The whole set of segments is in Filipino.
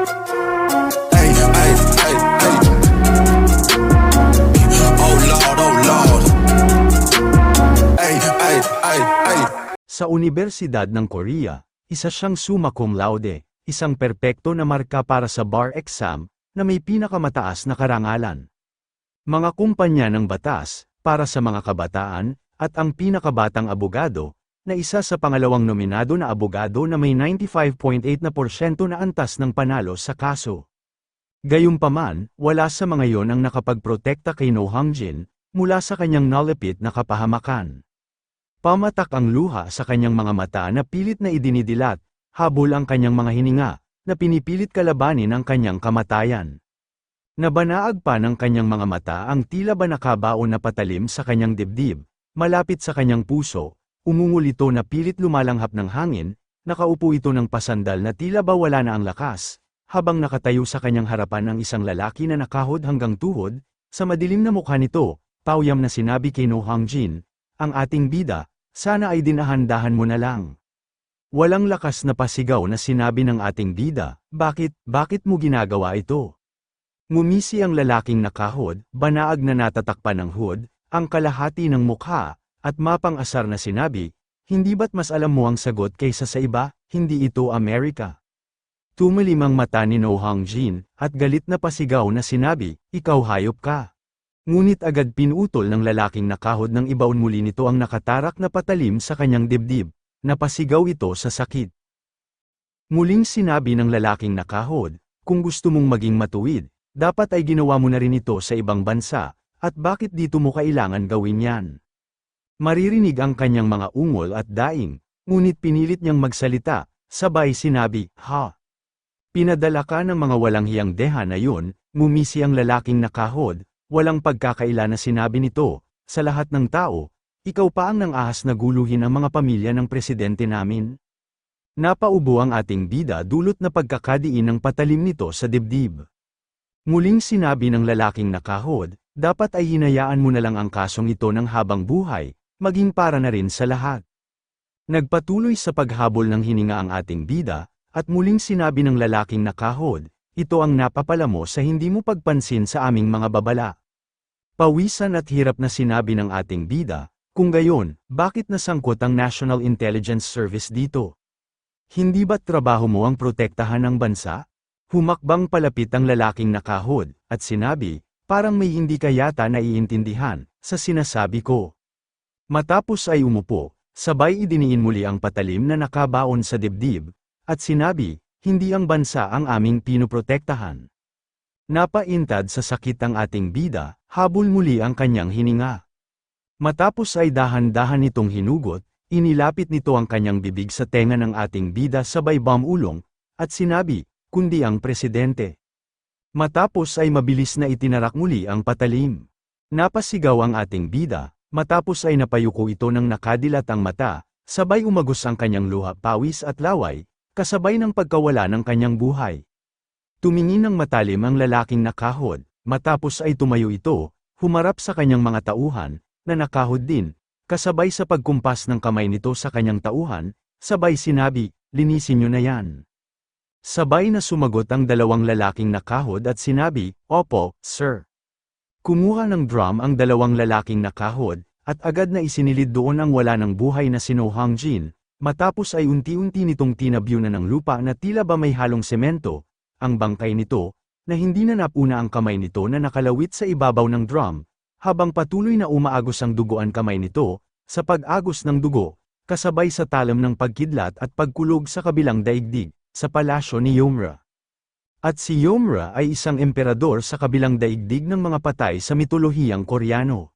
Ay, ay, ay, ay. Oh Lord, oh Lord. Ay, ay, ay, ay. Sa Universidad ng Korea, isa siyang summa cum laude, isang perpekto na marka para sa bar exam, na may pinakamataas na karangalan. Mga kumpanya ng batas, para sa mga kabataan, at ang pinakabatang abogado, na isa sa pangalawang nominado na abogado na may 95.8% na antas ng panalo sa kaso. Gayunpaman, wala sa mga yon ang nakapagprotekta kay No Hong-jin, mula sa kanyang nalipit na kapahamakan. Pamatak ang luha sa kanyang mga mata na pilit na idinidilat, habol ang kanyang mga hininga, na pinipilit kalabanin ang kanyang kamatayan. Nabanaag pa ng kanyang mga mata ang tila ba nakabaon na patalim sa kanyang dibdib, malapit sa kanyang puso, umungol ito na pilit lumalanghap ng hangin, nakaupo ito ng pasandal na tila ba wala na ang lakas, habang nakatayo sa kanyang harapan ang isang lalaki na nakahod hanggang tuhod, sa madilim na mukha nito, pauyam na sinabi kay No Hong-jin, ang ating bida, sana ay dinahan-dahan mo na lang. Walang lakas na pasigaw na sinabi ng ating bida, bakit mo ginagawa ito? Ngumisi ang lalaking nakahod, banaag na natatakpan ng hood, ang kalahati ng mukha, at mapang-asar na sinabi, hindi ba't mas alam mo ang sagot kaysa sa iba, hindi ito Amerika? Tumalim ang mata ni No Hong-jin, at galit na pasigaw na sinabi, ikaw hayop ka. Ngunit agad pinutol ng lalaking nakahod ng ibaon muli nito ang nakatarak na patalim sa kanyang dibdib, napasigaw ito sa sakit. Muling sinabi ng lalaking nakahod, kung gusto mong maging matuwid, dapat ay ginawa mo na rin ito sa ibang bansa, at bakit dito mo kailangan gawin yan? Maririnig ang kanyang mga ungol at daing, ngunit pinilit niyang magsalita, sabay sinabi, ha? Pinadala ka ng mga walang hiyang deha na yun, ngumisi ang lalaking nakahod, walang pagkakaila na sinabi nito, sa lahat ng tao, ikaw pa ang nang-ahas na guluhin ang mga pamilya ng presidente namin? Napaubo ang ating bida dulot na pagkakadiin ng patalim nito sa dibdib. Muling sinabi ng lalaking nakahod, dapat ay hinayaan mo na lang ang kasong ito ng habang buhay, maging para na rin sa lahat. Nagpatuloy sa paghabol ng hininga ang ating bida, at muling sinabi ng lalaking nakahod, ito ang napapala mo sa hindi mo pagpansin sa aming mga babala. Pawisan at hirap na sinabi ng ating bida, kung gayon, bakit nasangkot ang National Intelligence Service dito? Hindi ba't trabaho mo ang protektahan ng bansa? Humakbang palapit ang lalaking nakahod, at sinabi, parang may hindi ka yata naiintindihan, sa sinasabi ko. Matapos ay umupo, sabay idiniin muli ang patalim na nakabaon sa dibdib, at sinabi, hindi ang bansa ang aming pinuprotektahan. Napaintad sa sakit ang ating bida, habol muli ang kanyang hininga. Matapos ay dahan-dahan nitong hinugot, inilapit nito ang kanyang bibig sa tenga ng ating bida sabay bamulong, at sinabi, kundi ang presidente. Matapos ay mabilis na itinarak muli ang patalim. Napasigaw ang ating bida, matapos ay napayuko ito ng nakadilat ang mata, sabay umagos ang kanyang luha pawis at laway, kasabay ng pagkawala ng kanyang buhay. Tumingin ng matalim ang lalaking nakahod, matapos ay tumayo ito, humarap sa kanyang mga tauhan, na nakahod din, kasabay sa pagkumpas ng kamay nito sa kanyang tauhan, sabay sinabi, linisin niyo na yan. Sabay na sumagot ang dalawang lalaking nakahod at sinabi, opo, sir. Kumuha ng drum ang dalawang lalaking nakahod, at agad na isinilid doon ang wala ng buhay na si No Hong-jin, matapos ay unti-unti nitong tinabyunan ng lupa na tila ba may halong semento, ang bangkay nito, na hindi na napuna ang kamay nito na nakalawit sa ibabaw ng drum, habang patuloy na umaagos ang dugoan kamay nito, sa pag-agos ng dugo, kasabay sa talam ng pagkidlat at pagkulog sa kabilang daigdig, sa palasyo ni Yomra. At si Yomra ay isang emperador sa kabilang daigdig ng mga patay sa mitolohiyang Koreano.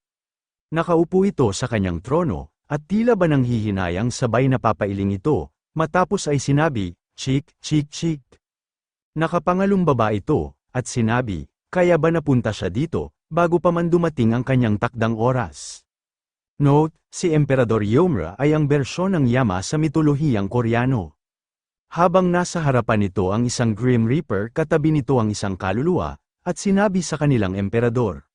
Nakaupo ito sa kanyang trono, at tila ba nang hihinayang sabay napapailing ito, matapos ay sinabi, chik, chik, chik. Nakapangalumbaba ito, at sinabi, kaya ba napunta siya dito, bago pa man dumating ang kanyang takdang oras. Note, si Emperador Yomra ay ang bersyon ng Yama sa mitolohiyang Koreano. Habang nasa harapan nito ang isang Grim Reaper katabi nito ang isang kaluluwa, at sinabi sa kanilang emperador.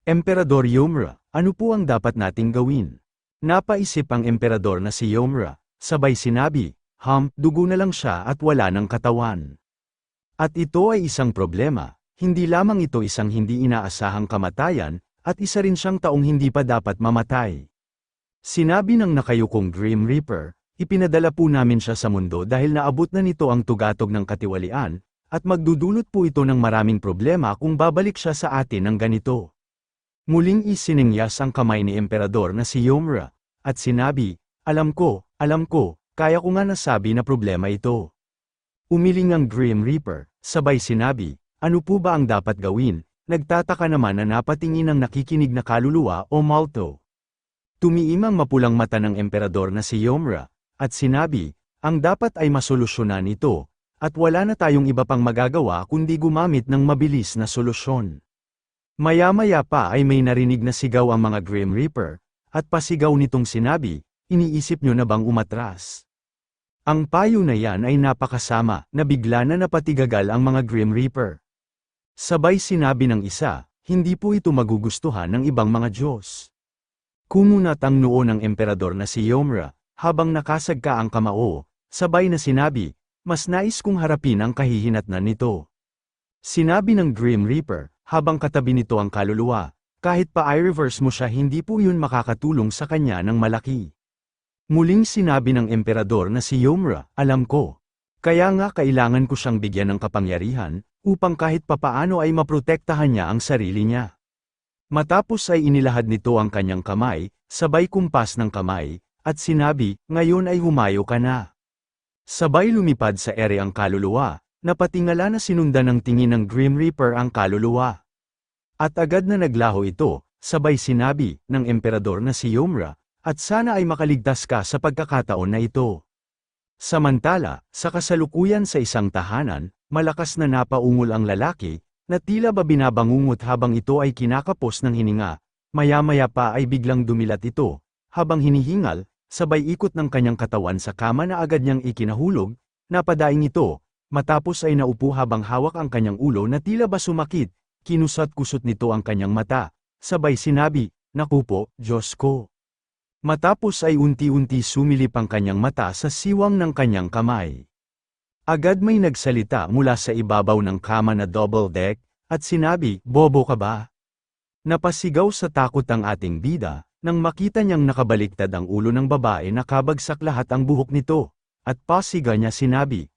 Emperador Yomra, ano po ang dapat nating gawin? Napaisip ang emperador na si Yomra, sabay sinabi, dugo na lang siya at wala ng katawan. At ito ay isang problema, hindi lamang ito isang hindi inaasahang kamatayan, at isa rin siyang taong hindi pa dapat mamatay. Sinabi ng nakayukong Grim Reaper, ipinadala po namin siya sa mundo dahil naabot na nito ang tugatog ng katiwalian, at magdudulot po ito ng maraming problema kung babalik siya sa atin ng ganito. Muling isiningyas ang kamay ni Emperador na si Yomra, at sinabi, alam ko, kaya ko nga nasabi na problema ito. Umiling ang Grim Reaper, sabay sinabi, ano po ba ang dapat gawin? Nagtataka naman na napatingin ang nakikinig na kaluluwa o Malto. Tumiim ang mapulang mata ng Emperador na si Yomra, at sinabi, ang dapat ay masolusyonan ito, at wala na tayong iba pang magagawa kundi gumamit ng mabilis na solusyon. Maya-maya pa ay may narinig na sigaw ang mga Grim Reaper, at pasigaw nitong sinabi, iniisip nyo na bang umatras? Ang payo na yan ay napakasama, na bigla na napatigagal ang mga Grim Reaper. Sabay sinabi ng isa, hindi po ito magugustuhan ng ibang mga Diyos. Kumunat ang noo ng Emperador na si Yomra, habang nakasagka ang kamao, sabay na sinabi, mas nais kong harapin ang kahihinatnan nito. Sinabi ng Grim Reaper, habang katabi nito ang kaluluwa, kahit pa i-reverse mo siya hindi po yun makakatulong sa kanya ng malaki. Muling sinabi ng Emperador na si Yomra, alam ko. Kaya nga kailangan ko siyang bigyan ng kapangyarihan, upang kahit papaano ay maprotektahan niya ang sarili niya. Matapos ay inilahad nito ang kanyang kamay, sabay kumpas ng kamay, at sinabi, ngayon ay humayo ka na. Sabay lumipad sa ere ang kaluluwa, napatingala na sinundan ng tingin ng Grim Reaper ang kaluluwa. At agad na naglaho ito, sabay sinabi ng Emperador na si Yomra, at sana ay makaligtas ka sa pagkakataon na ito. Samantala, sa kasalukuyan sa isang tahanan, malakas na napaungol ang lalaki, na tila ba binabangungot habang ito ay kinakapos ng hininga, maya-maya pa ay biglang dumilat ito, habang hinihingal, sabay ikot ng kanyang katawan sa kama na agad niyang ikinahulog, napadaing ito, matapos ay naupo habang hawak ang kanyang ulo na tila ba sumakit, kinusat-kusot nito ang kanyang mata, sabay sinabi, naku po, Diyos ko. Matapos ay unti-unti sumilip ang kanyang mata sa siwang ng kanyang kamay. Agad may nagsalita mula sa ibabaw ng kama na double deck, at sinabi, bobo ka ba? Napasigaw sa takot ang ating bida, nang makita niyang nakabaliktad ang ulo ng babae na kabagsak lahat ang buhok nito, at pasiga niya sinabi,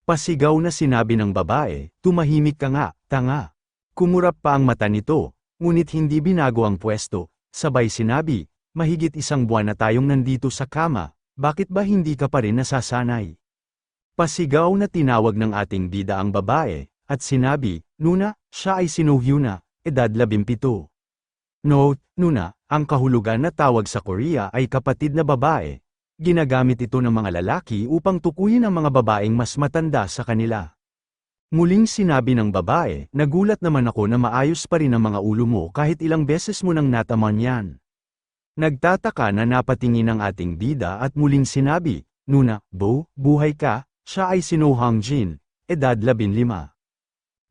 Pasigaw na sinabi ng babae, tumahimik ka nga, tanga. Kumurap pa ang mata nito, ngunit hindi binago ang pwesto, sabay sinabi, mahigit 1 buwan na tayong nandito sa kama, bakit ba hindi ka pa rin nasasanay? Pasigaw na tinawag ng ating bida ang babae, at sinabi, Nuna, siya ay si Nohyuna, edad 17. Note, Nuna, ang kahulugan na tawag sa Korea ay kapatid na babae. Ginagamit ito ng mga lalaki upang tukuyin ang mga babaeng mas matanda sa kanila. Muling sinabi ng babae, nagulat naman ako na maayos pa rin ang mga ulo mo kahit ilang beses mo nang nataman yan. Nagtataka na napatingin ang ating bida at muling sinabi, Nuna, buhay ka, siya ay si No Hangjin, edad 15.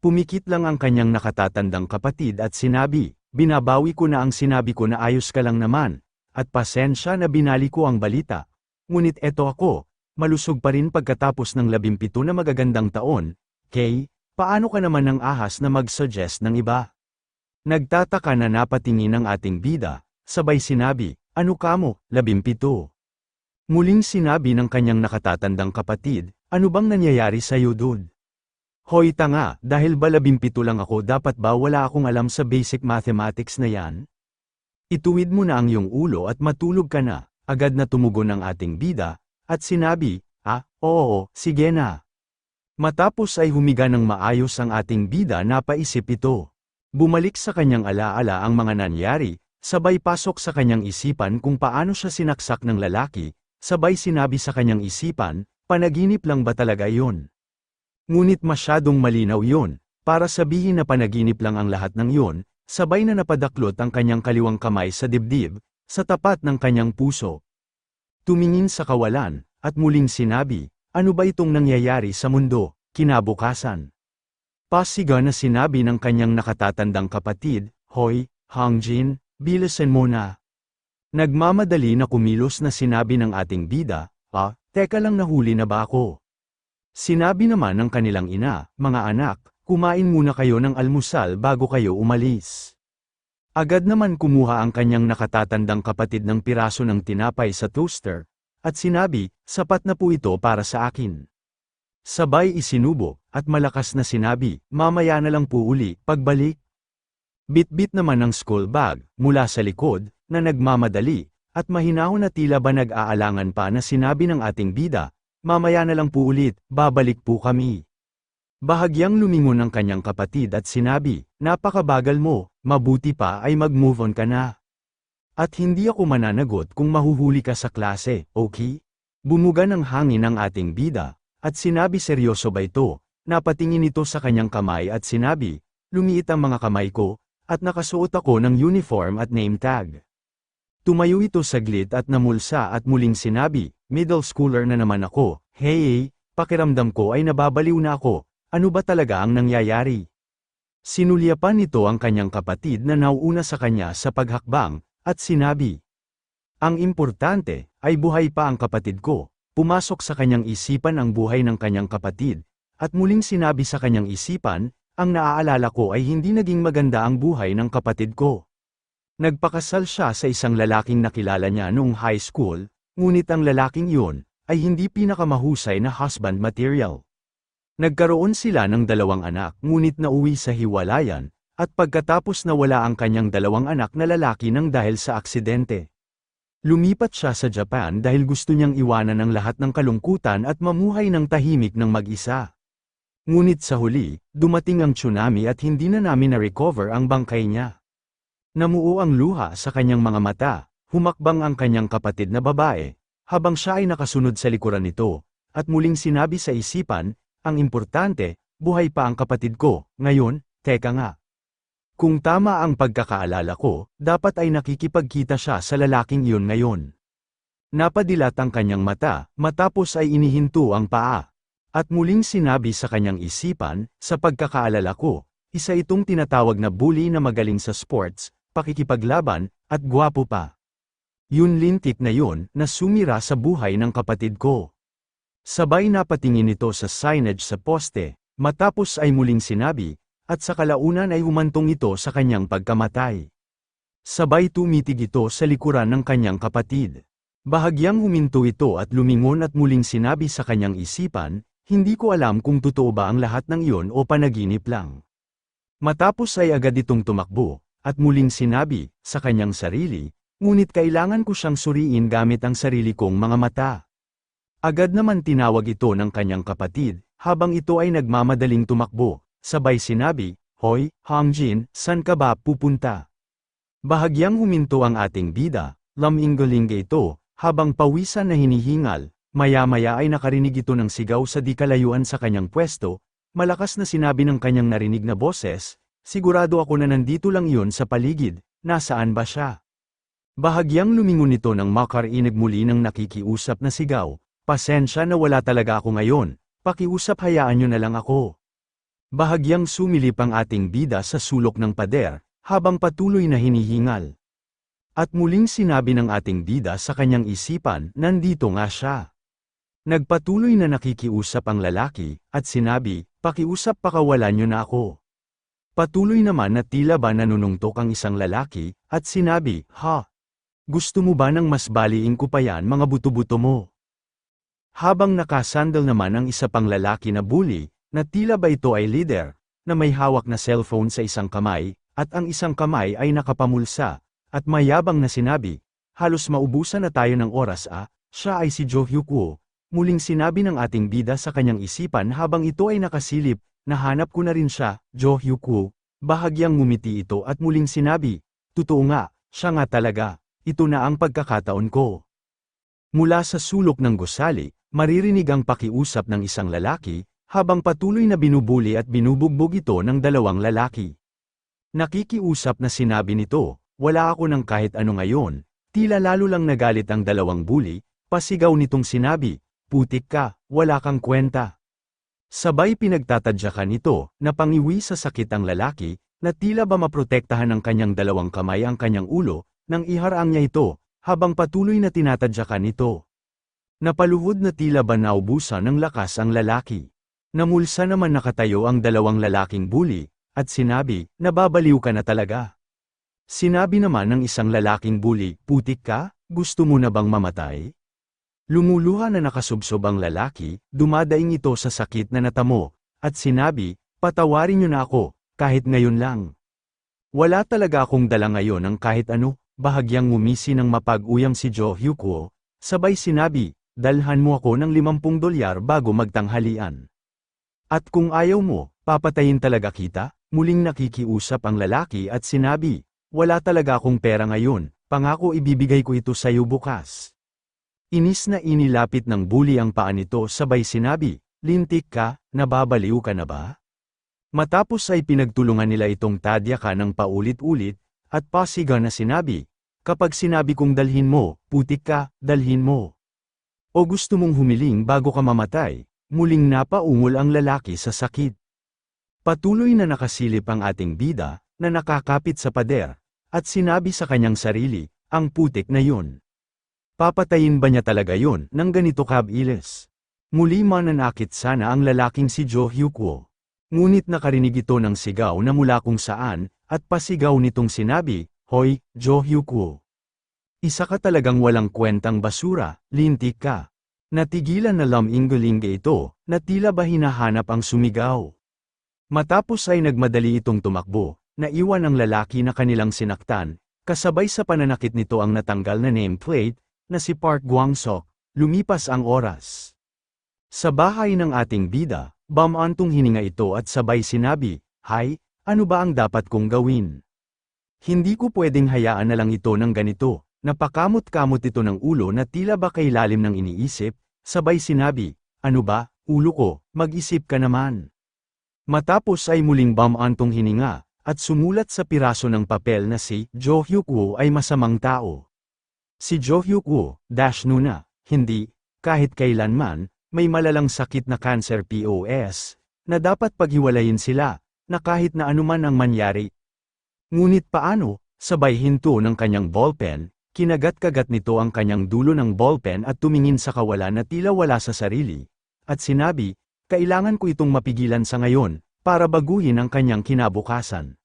Pumikit lang ang kanyang nakatatandang kapatid at sinabi, binabawi ko na ang sinabi ko na ayos ka lang naman, at pasensya na binali ko ang balita. Ngunit eto ako, malusog pa rin pagkatapos ng 17 na magagandang taon, Kay, paano ka naman ng ahas na mag-suggest ng iba? Nagtataka na napatingin ang ating bida, sabay sinabi, ano ka mo, 17. Muling sinabi ng kanyang nakatatandang kapatid, ano bang nangyayari sa'yo dude? Hoy tanga, dahil ba 17 lang ako dapat ba wala akong alam sa basic mathematics na yan? Ituwid mo na ang iyong ulo at matulog ka na, agad na tumugon ang ating bida, at sinabi, oo, sige na. Matapos ay humiga ng maayos ang ating bida napaisip ito. Bumalik sa kanyang alaala ang mga nangyari, sabay pasok sa kanyang isipan kung paano siya sinaksak ng lalaki, sabay sinabi sa kanyang isipan, panaginip lang ba talaga yon? Ngunit masyadong malinaw yon, para sabihin na panaginip lang ang lahat ng yon, sabay na napadaklot ang kanyang kaliwang kamay sa dibdib, sa tapat ng kanyang puso. Tumingin sa kawalan, at muling sinabi, ano ba itong nangyayari sa mundo, kinabukasan? Pasiga na sinabi ng kanyang nakatatandang kapatid, Hoy, Hangjin, bilisan mo na. Nagmamadali na kumilos na sinabi ng ating bida, teka lang nahuli na ba ako? Sinabi naman ng kanilang ina, "Mga anak, kumain muna kayo ng almusal bago kayo umalis." Agad naman kumuha ang kanyang nakatatandang kapatid ng piraso ng tinapay sa toaster, at sinabi, "Sapat na po ito para sa akin." Sabay isinubo, at malakas na sinabi, "Mamaya na lang po uli, pagbalik." Bitbit naman ng school bag, mula sa likod, na nagmamadali, at mahinahon na tila ba nag-aalangan pa na sinabi ng ating bida, "Mamaya na lang po ulit, babalik po kami." Bahagyang lumingon ang kanyang kapatid at sinabi, "Napakabagal mo, mabuti pa ay mag-move on ka na. At hindi ako mananagot kung mahuhuli ka sa klase, okay?" Bumuga ng hangin ang ating bida, at sinabi, "Seryoso ba ito?" Napatingin ito sa kanyang kamay at sinabi, "Lumiit ang mga kamay ko, at nakasuot ako ng uniform at name tag." Tumayo ito saglit at namulsa at muling sinabi, "Middle schooler na naman ako, hey, pakiramdam ko ay nababaliw na ako, ano ba talaga ang nangyayari?" Sinulyapan nito ang kanyang kapatid na nauuna sa kanya sa paghakbang, at sinabi, "Ang importante, ay buhay pa ang kapatid ko." Pumasok sa kanyang isipan ang buhay ng kanyang kapatid, at muling sinabi sa kanyang isipan, "Ang naaalala ko ay hindi naging maganda ang buhay ng kapatid ko." Nagpakasal siya sa isang lalaking nakilala niya noong high school, ngunit ang lalaking iyon, ay hindi pinakamahusay na husband material. Nagkaroon sila ng 2 anak ngunit nauwi sa hiwalayan, at pagkatapos nawala ang kanyang 2 anak na lalaki nang dahil sa aksidente. Lumipat siya sa Japan dahil gusto niyang iwanan ang lahat ng kalungkutan at mamuhay ng tahimik ng mag-isa. Ngunit sa huli, dumating ang tsunami at hindi na namin na-recover ang bangkay niya. Namuo ang luha sa kanyang mga mata, humakbang ang kanyang kapatid na babae, habang siya ay nakasunod sa likuran nito, at muling sinabi sa isipan, "Ang importante, buhay pa ang kapatid ko, ngayon, teka nga. Kung tama ang pagkakaalala ko, dapat ay nakikipagkita siya sa lalaking iyon ngayon." Napadilat ang kanyang mata, matapos ay inihinto ang paa. At muling sinabi sa kanyang isipan, "Sa pagkakaalala ko, isa itong tinatawag na bully na magaling sa sports, pakikipaglaban, at gwapo pa. Yun lintik na yun, na sumira sa buhay ng kapatid ko." Sabay napatingin ito sa signage sa poste, matapos ay muling sinabi, "At sa kalaunan ay humantong ito sa kanyang pagkamatay." Sabay tumitig ito sa likuran ng kanyang kapatid. Bahagyang huminto ito at lumingon at muling sinabi sa kanyang isipan, "Hindi ko alam kung totoo ba ang lahat ng iyon o panaginip lang." Matapos ay agad itong tumakbo, at muling sinabi, sa kanyang sarili, "Ngunit kailangan ko siyang suriin gamit ang sarili kong mga mata." Agad naman tinawag ito ng kanyang kapatid, habang ito ay nagmamadaling tumakbo, sabay sinabi, "Hoy, Hangjin, san ka ba pupunta?" Bahagyang huminto ang ating bida, laminggalinga ito, habang pawisan na hinihingal, maya-maya ay nakarinig ito ng sigaw sa di kalayuan sa kanyang pwesto, malakas na sinabi ng kanyang narinig na boses, "Sigurado ako na nandito lang iyon sa paligid, nasaan ba siya?" Bahagyang lumingon ito nang makarinig muli ng nakikiusap na sigaw, "Pasensya na wala talaga ako ngayon, pakiusap hayaan niyo na lang ako." Bahagyang sumilip ang ating bida sa sulok ng pader, habang patuloy na hinihingal. At muling sinabi ng ating bida sa kanyang isipan, "Nandito nga siya." Nagpatuloy na nakikiusap ang lalaki, at sinabi, "Pakiusap pakawalan niyo na ako." Patuloy naman na tila ba nanunungtok ang isang lalaki, at sinabi, "Ha? Gusto mo ba ng mas baliin ko pa yan mga buto-buto mo?" Habang nakasandal naman ang isa pang lalaki na bully, na tila ba ito ay leader, na may hawak na cellphone sa isang kamay, at ang isang kamay ay nakapamulsa, at mayabang na sinabi, "Halos maubusan na tayo ng oras siya ay si Jo Hyuk-woo." Muling sinabi ng ating bida sa kanyang isipan habang ito ay nakasilip, "Nahanap ko na rin siya, Jo Hyuk-woo." Bahagyang ngumiti ito at muling sinabi, "Totoo nga, siya nga talaga, ito na ang pagkakataon ko." Mula sa sulok ng gusali, maririnig ang pakiusap ng isang lalaki, habang patuloy na binubuli at binubugbog ito ng 2 lalaki. Nakikiusap na sinabi nito, "Wala ako ng kahit ano ngayon." Tila lalo lang nagalit ang 2 bully, pasigaw nitong sinabi, "Putik ka, wala kang kwenta." Sabay pinagtatadyakan nito, na pangiwi sa sakit ang lalaki, na tila ba maprotektahan ng kanyang 2 kamay ang kanyang ulo, nang iharang niya ito, habang patuloy na tinatadyakan nito. Napaluhod na tila ba naubusan ng lakas ang lalaki. Namulsa naman nakatayo ang dalawang lalaking bully, at sinabi, nababaliw ka na talaga. Sinabi naman ng isang lalaking bully, putik ka, gusto mo na bang mamatay? Lumuluha na nakasubsob ang lalaki, dumadaing ito sa sakit na natamo, at sinabi, patawarin niyo na ako, kahit ngayon lang. Wala talaga akong dala ngayon ng kahit ano, bahagyang ngumisi ng mapag-uyam si Jo Hyuko, sabay sinabi, dalhan mo ako ng $50 bago magtanghalian. At kung ayaw mo, papatayin talaga kita? Muling nakikiusap ang lalaki at sinabi, wala talaga akong pera ngayon, pangako ibibigay ko ito sa iyo bukas. Inis na inilapit ng bully ang paa nito sabay sinabi, lintik ka, nababaliw ka na ba? Matapos ay pinagtulungan nila itong tadyakan ng paulit-ulit, at pasiga na sinabi, kapag sinabi kong dalhin mo, putik ka, dalhin mo. O gusto mong humiling bago ka mamatay, muling napaungol ang lalaki sa sakit. Patuloy na nakasilip ang ating bida, na nakakapit sa pader, at sinabi sa kanyang sarili, ang putik na yun. Papatayin ba niya talaga yun, ng ganito kabilis? Muli mananakit sana ang lalaking si Jo Hyuko. Ngunit nakarinig ito ng sigaw na mula kung saan, at pasigaw nitong sinabi, hoy, Jo Hyuko. Isa ka talagang walang kwentang basura, lintik ka. Natigilan na laminggalinga ito, na tila ba hinahanap ang sumigaw. Matapos ay nagmadali itong tumakbo, naiwan ang lalaki na kanilang sinaktan, kasabay sa pananakit nito ang natanggal na nameplate, na si Park Gwang-sok, lumipas ang oras. Sa bahay ng ating bida, bamantong hininga ito at sabay sinabi, hay, ano ba ang dapat kong gawin? Hindi ko pwedeng hayaan na lang ito ng ganito. Napakamot-kamot ito ng ulo na tila ba kay lalim ng iniisip, sabay sinabi, ano ba, ulo ko, mag-isip ka naman. Matapos ay muling bamantong hininga, at sumulat sa piraso ng papel na si Jo Hyuko ay masamang tao. Si Jo Hyuko, nuna, hindi, kahit kailanman, may malalang sakit na cancer POS, na dapat paghiwalayin sila, na kahit na anuman ang mangyari. Ngunit paano, sabay hinto ng kanyang ballpen, kinagat-kagat nito ang kanyang dulo ng ballpen at tumingin sa kawalan na tila wala sa sarili, at sinabi, kailangan ko itong mapigilan sa ngayon, para baguhin ang kanyang kinabukasan.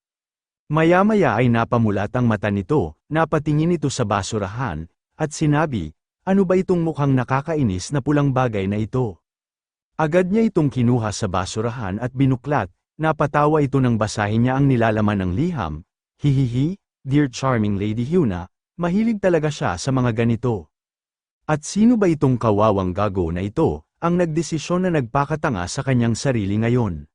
Maya-maya ay napamulat ang mata nito, napatingin ito sa basurahan, at sinabi, ano ba itong mukhang nakakainis na pulang bagay na ito? Agad niya itong kinuha sa basurahan at binuklat, napatawa ito nang basahin niya ang nilalaman ng liham, hihihi, dear charming Lady Hyuna, mahilig talaga siya sa mga ganito. At sino ba itong kawawang gago na ito, ang nagdesisyon na nagpakatanga sa kanyang sarili ngayon?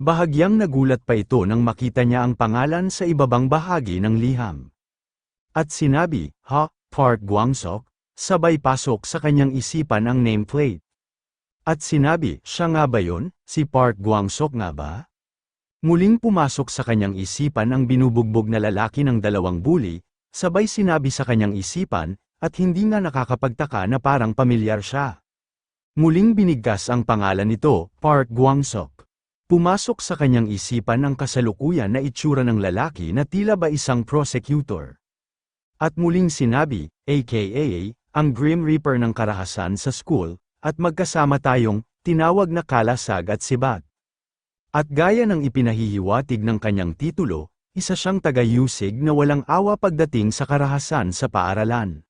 Bahagyang nagulat pa ito nang makita niya ang pangalan sa ibabang bahagi ng liham. At sinabi, ha, Park Gwang-sok, sabay pasok sa kanyang isipan ang nameplate. At sinabi, siya nga ba yun, si Park Gwang-sok nga ba? Muling pumasok sa kanyang isipan ang binubugbog na lalaki ng dalawang bully, sabay sinabi sa kanyang isipan, at hindi nga nakakapagtaka na parang pamilyar siya. Muling binigkas ang pangalan nito, Park Gwang-sok. Pumasok sa kanyang isipan ang kasalukuyan na itsura ng lalaki na tila ba isang prosecutor. At muling sinabi, aka, ang Grim Reaper ng karahasan sa school, at magkasama tayong, tinawag na kalasag at sibat. At gaya ng ipinahihiwatig ng kanyang titulo, isa siyang taga-usig na walang awa pagdating sa karahasan sa paaralan.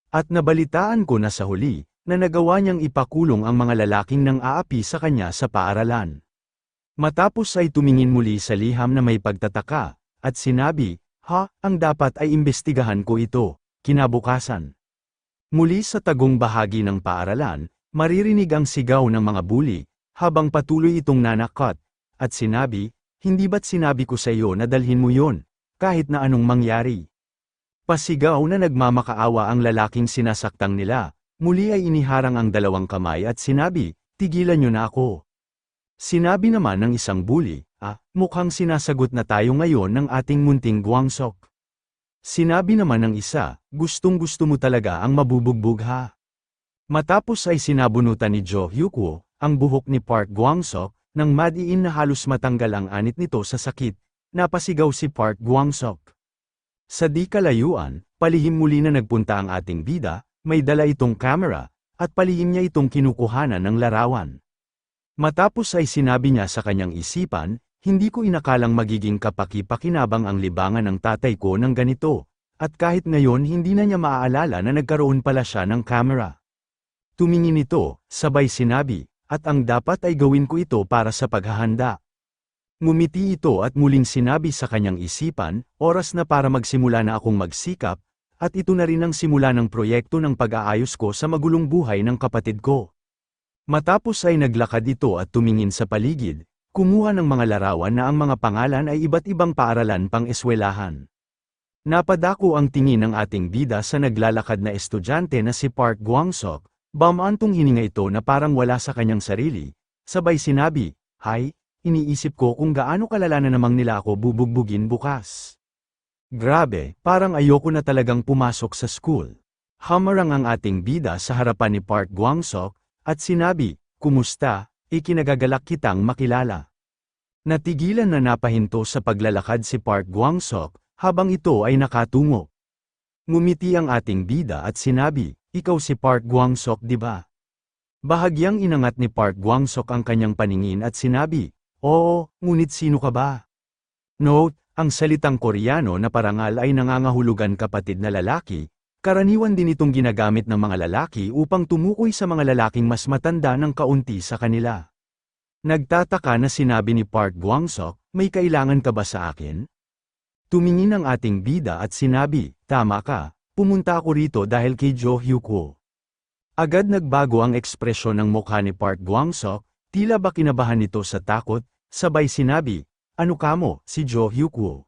At nabalitaan ko na sa huli, na nagawa niyang ipakulong ang mga lalaking nang aapi sa kanya sa paaralan. Matapos ay tumingin muli sa liham na may pagtataka, at sinabi, ha, ang dapat ay imbestigahan ko ito, kinabukasan. Muli sa tagong bahagi ng paaralan, maririnig ang sigaw ng mga bully, habang patuloy itong nanakot, at sinabi, hindi ba't sinabi ko sa iyo na dalhin mo yon, kahit na anong mangyari? Pasigaw na nagmamakaawa ang lalaking sinasaktang nila, muli ay iniharang ang dalawang kamay at sinabi, tigilan niyo na ako. Sinabi naman ng isang bully, mukhang sinasagot na tayo ngayon ng ating munting Gwang-sok. Sinabi naman ng isa, gustong-gusto mo talaga ang mabubugbog ha. Matapos ay sinabunutan ni Jo Hyuko, ang buhok ni Park Gwang-sok, nang madiin na halos matanggal ang anit nito sa sakit, napasigaw si Park Gwang-sok. Sa di kalayuan, palihim muli na nagpunta ang ating bida, may dala itong camera, at palihim niya itong kinukuhanan ng larawan. Matapos ay sinabi niya sa kanyang isipan, hindi ko inakalang magiging kapaki-pakinabang ang libangan ng tatay ko ng ganito, at kahit ngayon hindi na niya maaalala na nagkaroon pala siya ng camera. Tumingin ito, sabay sinabi, at ang dapat ay gawin ko ito para sa paghahanda. Ngumiti ito at muling sinabi sa kanyang isipan, oras na para magsimula na akong magsikap, at ito na rin ang simula ng proyekto ng pag-aayos ko sa magulong buhay ng kapatid ko. Matapos ay naglakad ito at tumingin sa paligid, kumuha ng mga larawan na ang mga pangalan ay iba't ibang paaralan pang eskwelahan. Napadako ang tingin ng ating bida sa naglalakad na estudyante na si Park Gwang-sok, bamantong hininga ito na parang wala sa kanyang sarili, sabay sinabi, "Hay, iniisip ko kung gaano kalala na namang nila ako bubugbugin bukas. Grabe, parang ayoko na talagang pumasok sa school." Hamarang ang ating bida sa harapan ni Park Gwang-sok, at sinabi, "Kumusta, ikinagagalak kitang makilala." Natigilan na napahinto sa paglalakad si Park Gwang-sok, habang ito ay nakatungo. Ngumiti ang ating bida at sinabi, "Ikaw si Park Gwang-sok, di ba?" Bahagyang inangat ni Park Gwang-sok ang kanyang paningin at sinabi, "Oo, ngunit sino ka ba?" Note, ang salitang Koreano na parangal ay nangangahulugan kapatid na lalaki, karaniwan din itong ginagamit ng mga lalaki upang tumukoy sa mga lalaking mas matanda ng kaunti sa kanila. Nagtataka na sinabi ni Park Gwang-sok, "May kailangan ka ba sa akin?" Tumingin ang ating bida at sinabi, "Tama ka, pumunta ako rito dahil kay Jo Hyuk-woo." Agad nagbago ang ekspresyon ng mukha ni Park Gwang-sok, tila ba kinabahan nito sa takot, sabay sinabi, "Ano kamo, si Jo Hyuk-woo?"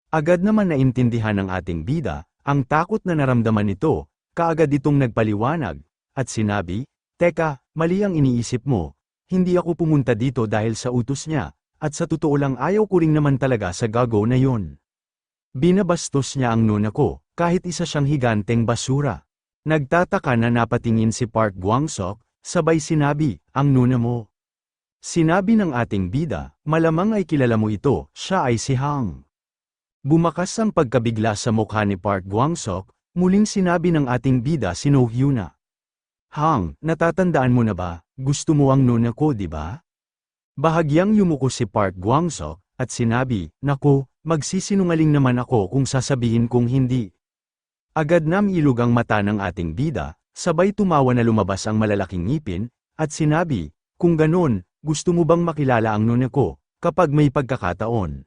Agad naman naintindihan ng ating bida, ang takot na naramdaman nito, kaagad itong nagpaliwanag, at sinabi, "Teka, mali ang iniisip mo, hindi ako pumunta dito dahil sa utos niya, at sa totoo lang ayaw ko ring naman talaga sa gago na yon." Binabastos niya ang nuna ko, kahit isa siyang higanteng basura. Nagtataka na napatingin si Park Gwang-sok, sabay sinabi, "Ang nuna mo." Sinabi ng ating bida, "Malamang ay kilala mo ito, siya ay si Hang." Bumakas ang pagkabigla sa mukha ni Park Gwang-sok, muling sinabi ng ating bida si No Hyuna. "Hang, natatandaan mo na ba, gusto mo ang nuna ko, di ba?" Bahagyang yumuko si Park Gwang-sok, at sinabi, "Naku, magsisinungaling naman ako kung sasabihin kong hindi." Agad na ilog ang mata ng ating bida, sabay tumawa na lumabas ang malalaking ngipin, at sinabi, "Kung ganon, gusto mo bang makilala ang nuna ko, kapag may pagkakataon?"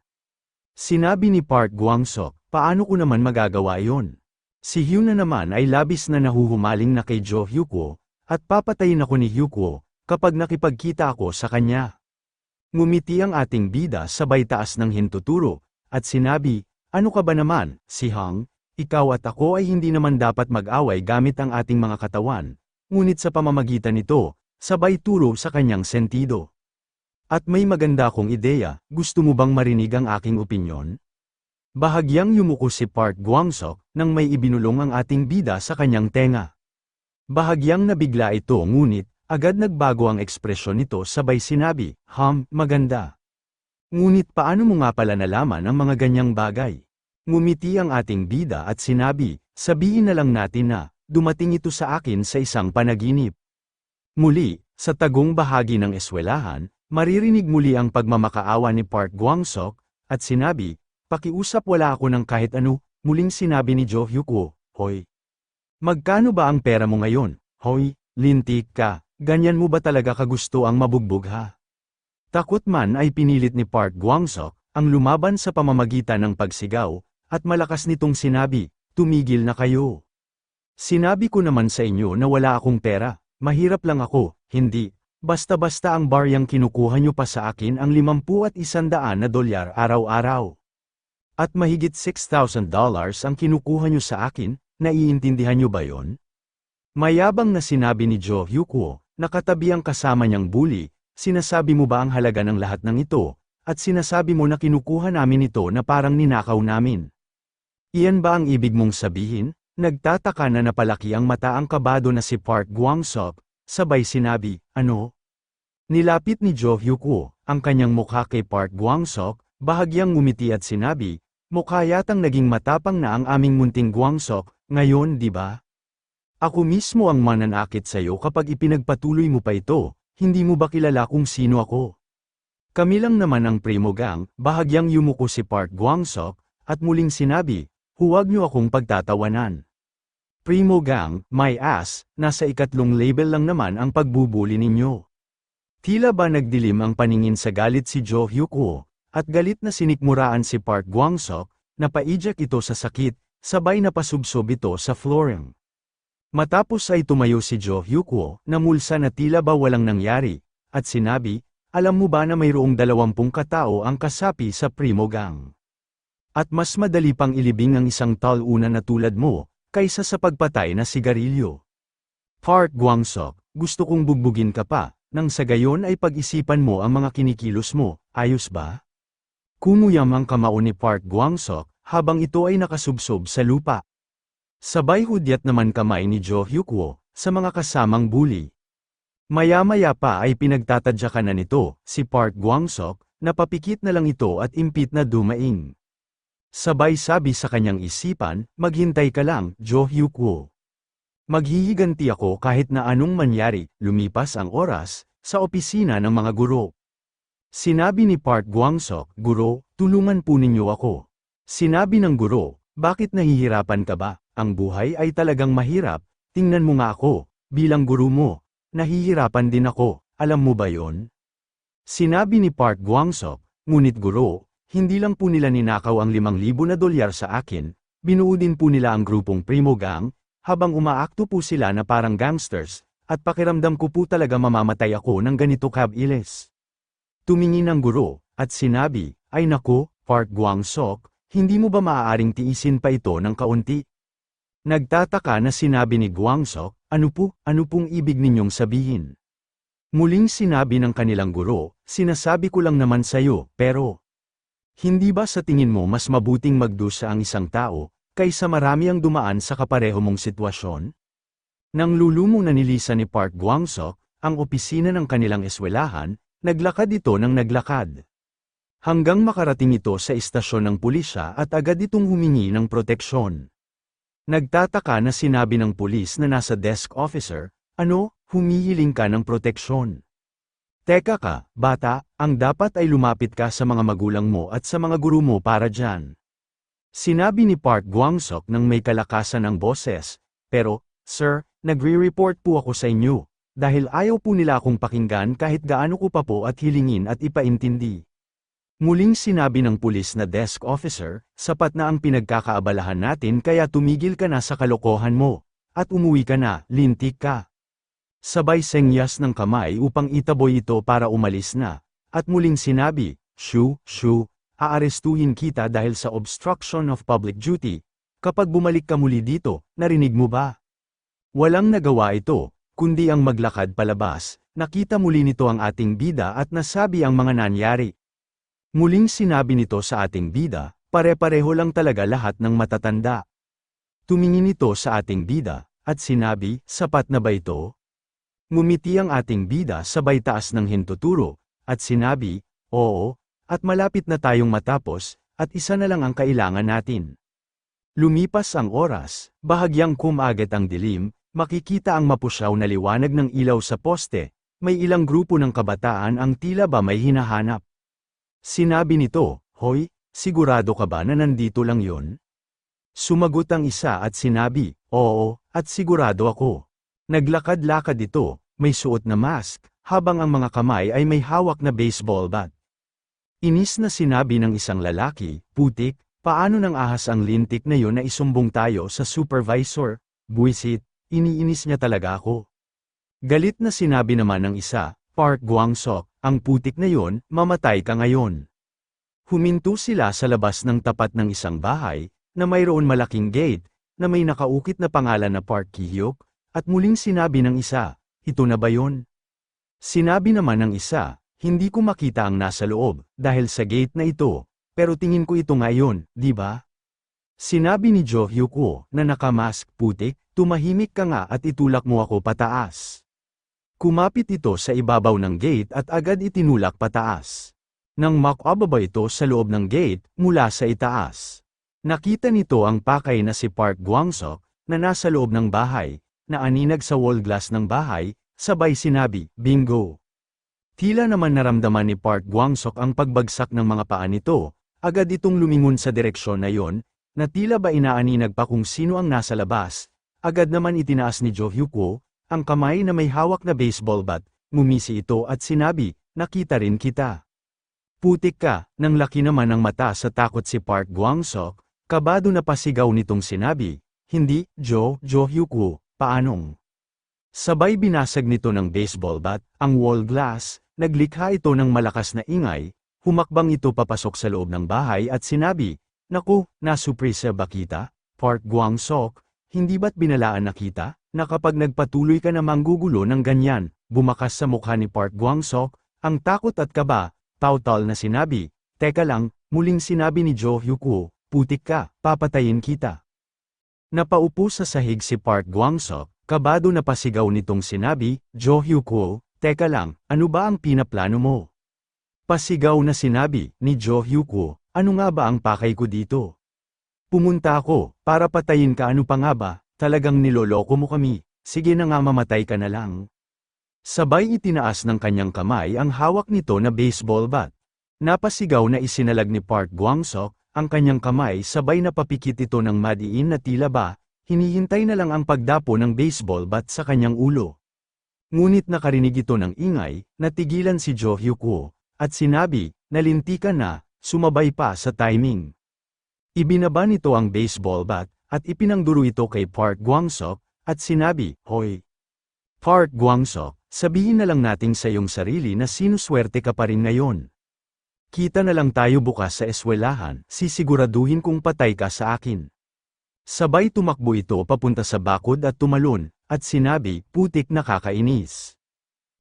Sinabi ni Park Gwang-sok, "Paano ko naman magagawa iyon? Si Hyuna naman ay labis na nahuhumaling na kay Jo Hyuk-woo, at papatayin ako ni Hyuk-woo, kapag nakipagkita ako sa kanya." Ngumiti ang ating bida sabay taas ng hintuturo, at sinabi, "Ano ka ba naman, si Hang? Ikaw at ako ay hindi naman dapat mag-away gamit ang ating mga katawan, ngunit sa pamamagitan nito, sabay turo sa kanyang sentido. At may maganda akong ideya, gusto mo bang marinig ang aking opinyon?" Bahagyang yumuko si Park Gwang-sok, nang may ibinulong ang ating bida sa kanyang tenga. Bahagyang nabigla ito ngunit, agad nagbago ang ekspresyon nito sabay sinabi, Maganda. Ngunit paano mo nga pala nalaman ang mga ganyang bagay?" Ngumiti ang ating bida at sinabi, "Sabihin na lang natin na, dumating ito sa akin sa isang panaginip." Muli, sa tagong bahagi ng eskwelahan, maririnig muli ang pagmamakaawa ni Park Gwang-sok, at sinabi, "Pakiusap wala ako ng kahit ano." Muling sinabi ni Jo Hyuk-woo, "Hoy. Magkano ba ang pera mo ngayon? Hoy, lintik ka, ganyan mo ba talaga kagusto ang mabugbog ha?" Takot man ay pinilit ni Park Gwang-sok, ang lumaban sa pamamagitan ng pagsigaw, at malakas nitong sinabi, "Tumigil na kayo. Sinabi ko naman sa inyo na wala akong pera, mahirap lang ako, hindi, basta-basta ang bar yang kinukuha nyo pa sa akin ang $51 araw-araw. At mahigit $6,000 ang kinukuha nyo sa akin, naiintindihan nyo ba yon?" Mayabang na sinabi ni Jo Hyuk-woo, nakatabi ang kasama niyang bully, "Sinasabi mo ba ang halaga ng lahat ng ito, at sinasabi mo na kinukuha namin ito na parang ninakaw namin? Iyan ba ang ibig mong sabihin?" Nagtataka na napalaki ang mata ang kabado na si Park Gwang-sok, sabay sinabi, "Ano?" Nilapit ni Jo Hyuk-woo ang kanyang mukha kay Park Gwang-sok, bahagyang ngumiti at sinabi, "Mukha yatang naging matapang na ang aming munting Gwang-sok, ngayon di ba?" Ako mismo ang mananakit sa'yo kapag ipinagpatuloy mo pa ito, hindi mo ba kilala kung sino ako? Kami lang naman ang Primo Gang, bahagyang yumuko si Park Gwang-sok, at muling sinabi, huwag niyo akong pagtatawanan. Primo Gang, my ass, nasa ikatlong label lang naman ang pagbubuli ninyo. Tila ba nagdilim ang paningin sa galit si Jo Hyuk-woo, at galit na sinikmuraan si Park Gwang-sok, napaijak ito sa sakit, sabay napasubsob ito sa flooring. Matapos ay tumayo si Jo Hyuk-woo, namulsa na tila ba walang nangyari, at sinabi, alam mo ba na mayroong 20 katao ang kasapi sa Primo Gang? At mas madali pang ilibing ang isang taluna na tulad mo, kaysa sa pagpatay na sigarilyo. Park Gwang-sok, gusto kong bugbugin ka pa, nang sa gayon ay pag-isipan mo ang mga kinikilos mo, ayos ba? Kumuyam ang kamao ni Park Gwang-sok, habang ito ay nakasubsob sa lupa. Sabay hudyat naman kamay ni Jo Hyuk-woo, sa mga kasamang bully. Maya-maya pa ay pinagtatadyakan na nito, si Park Gwang-sok, napapikit na lang ito at impit na dumaing. Sabay sabi sa kanyang isipan, maghintay ka lang, Jo Hyuk-woo. Maghihiganti ako kahit na anong mangyari, lumipas ang oras, sa opisina ng mga guro. Sinabi ni Park Gwang-sok, guro, tulungan po ninyo ako. Sinabi ng guro, bakit nahihirapan ka ba? Ang buhay ay talagang mahirap, tingnan mo nga ako, bilang guro mo, nahihirapan din ako, alam mo ba yon? Sinabi ni Park Gwang-sok, ngunit guro, hindi lang po nila ninakaw ang $5,000 sa akin, binuo din po nila ang grupong Primo Gang, habang umaakto po sila na parang gangsters, at pakiramdam ko po talaga mamamatay ako ng ganito kabilis. Tumingin ang guro, at sinabi, ay nako, Park Gwang-sok, hindi mo ba maaaring tiisin pa ito ng kaunti? Nagtataka na sinabi ni Gwang-sok, ano pong ibig ninyong sabihin? Muling sinabi ng kanilang guro, sinasabi ko lang naman sayo, pero hindi ba sa tingin mo mas mabuting magdusa ang isang tao, kaysa marami ang dumaan sa kapareho mong sitwasyon? Nang lulumong nanilisan ni Park Gwang-sok, ang opisina ng kanilang eswelahan, naglakad ito ng naglakad. Hanggang makarating ito sa istasyon ng pulisya at agad itong humingi ng proteksyon. Nagtataka na sinabi ng pulis na nasa desk officer, humihiling ka ng proteksyon. Teka ka, bata, ang dapat ay lumapit ka sa mga magulang mo at sa mga guro mo para dyan. Sinabi ni Park Gwang-sok nang may kalakasan ang boses, pero, sir, nagre-report po ako sa inyo, dahil ayaw po nila akong pakinggan kahit gaano ko pa po at hilingin at ipaintindi. Muling sinabi ng pulis na desk officer, sapat na ang pinagkakaabalahan natin kaya tumigil ka na sa kalokohan mo, at umuwi ka na, lintik ka. Sabay senyas ng kamay upang itaboy ito para umalis na, at muling sinabi, shoo, aarestuhin kita dahil sa obstruction of public duty, kapag bumalik ka muli dito, narinig mo ba? Walang nagawa ito, kundi ang maglakad palabas, nakita muli nito ang ating bida at nasabi ang mga nangyari. Muling sinabi nito sa ating bida, pare-pareho lang talaga lahat ng matatanda. Tumingin ito sa ating bida, at sinabi, sapat na ba ito? Ngumiti ang ating bida sabay taas ng hintuturo, at sinabi, oo, at malapit na tayong matapos, at isa na lang ang kailangan natin. Lumipas ang oras, bahagyang kumagat ang dilim, makikita ang mapusyaw na liwanag ng ilaw sa poste, may ilang grupo ng kabataan ang tila ba may hinahanap. Sinabi nito, hoy, sigurado ka ba na nandito lang yon? Sumagot ang isa at sinabi, oo, at sigurado ako. Naglakad-lakad ito, may suot na mask, habang ang mga kamay ay may hawak na baseball bat. Inis na sinabi ng isang lalaki, putik, paano nang ahas ang lintik na yon na isumbong tayo sa supervisor? Buisit, iniinis niya talaga ako. Galit na sinabi naman ng isa, Park Gwang-sok, ang putik na yon, mamatay ka ngayon. Huminto sila sa labas ng tapat ng isang bahay, na mayroon malaking gate, na may nakaukit na pangalan na Park Ki-hyuk, at muling sinabi ng isa, ito na ba yon? Sinabi naman ng isa, hindi ko makita ang nasa loob, dahil sa gate na ito, pero tingin ko ito ngayon, di ba? Sinabi ni Jo Hyuk-woo, na nakamask, putik, tumahimik ka nga at itulak mo ako pataas. Kumapit ito sa ibabaw ng gate at agad itinulak pataas. Nang makababa ito sa loob ng gate, mula sa itaas. Nakita nito ang pakay na si Park Gwang-sok, na nasa loob ng bahay, na aninag sa wall glass ng bahay, sabay sinabi, "Bingo!" Tila naman naramdaman ni Park Gwang-sok ang pagbagsak ng mga paa nito, agad itong lumingon sa direksyon na yon, na tila ba inaaninag pa kung sino ang nasa labas. Agad naman itinaas ni Jo Hyuk-woo ang kamay na may hawak na baseball bat, ngumisi ito at sinabi, "Nakita rin kita." "Putik ka," nang laki naman ng mata sa takot si Park Gwang-sok, kabado na pasigaw nitong sinabi, "Hindi, Jo Hyuk-woo, paanong?" Sabay binasag nito ng baseball bat ang wall glass, naglikha ito ng malakas na ingay, humakbang ito papasok sa loob ng bahay at sinabi, "Naku, nasupresa ba kita, Park Gwang-sok? Hindi ba't binalaan na kita, na kapag nagpatuloy ka na manggugulo ng ganyan?" Bumakas sa mukha ni Park Gwang-sok ang takot at kaba, pautal na sinabi, "Teka lang," muling sinabi ni Jo Hyuk-woo, "Putik ka, papatayin kita." Napaupo sa sahig si Park Gwang-sok, kabado na pasigaw nitong sinabi, "Jo Hyuk-woo, teka lang, ano ba ang pinaplano mo?" Pasigaw na sinabi ni Jo Hyuk-woo, "Ano nga ba ang pakay ko dito? Pumunta ako para patayin ka, ano pa nga ba, talagang niloloko mo kami, sige na nga mamatay ka na lang." Sabay itinaas ng kanyang kamay ang hawak nito na baseball bat. Napasigaw na isinalag ni Park Gwang-sok ang kanyang kamay, sabay napapikit ito ng madiin na tila ba hinihintay na lang ang pagdapo ng baseball bat sa kanyang ulo. Ngunit nakarinig ito ng ingay, natigilan si Jo Hyuk-woo, at sinabi, "Nalintikan na," sumabay pa sa timing. Ibinaba nito ang baseball bat, at ipinangduro ito kay Park Gwang-sok, at sinabi, "Hoy, Park Gwang-sok, sabihin na lang natin sa iyong sarili na sinuswerte ka pa rin ngayon. Kita na lang tayo bukas sa eskwelahan, sisiguraduhin kung patay ka sa akin." Sabay tumakbo ito papunta sa bakod at tumalon, at sinabi, "Putik, nakakainis."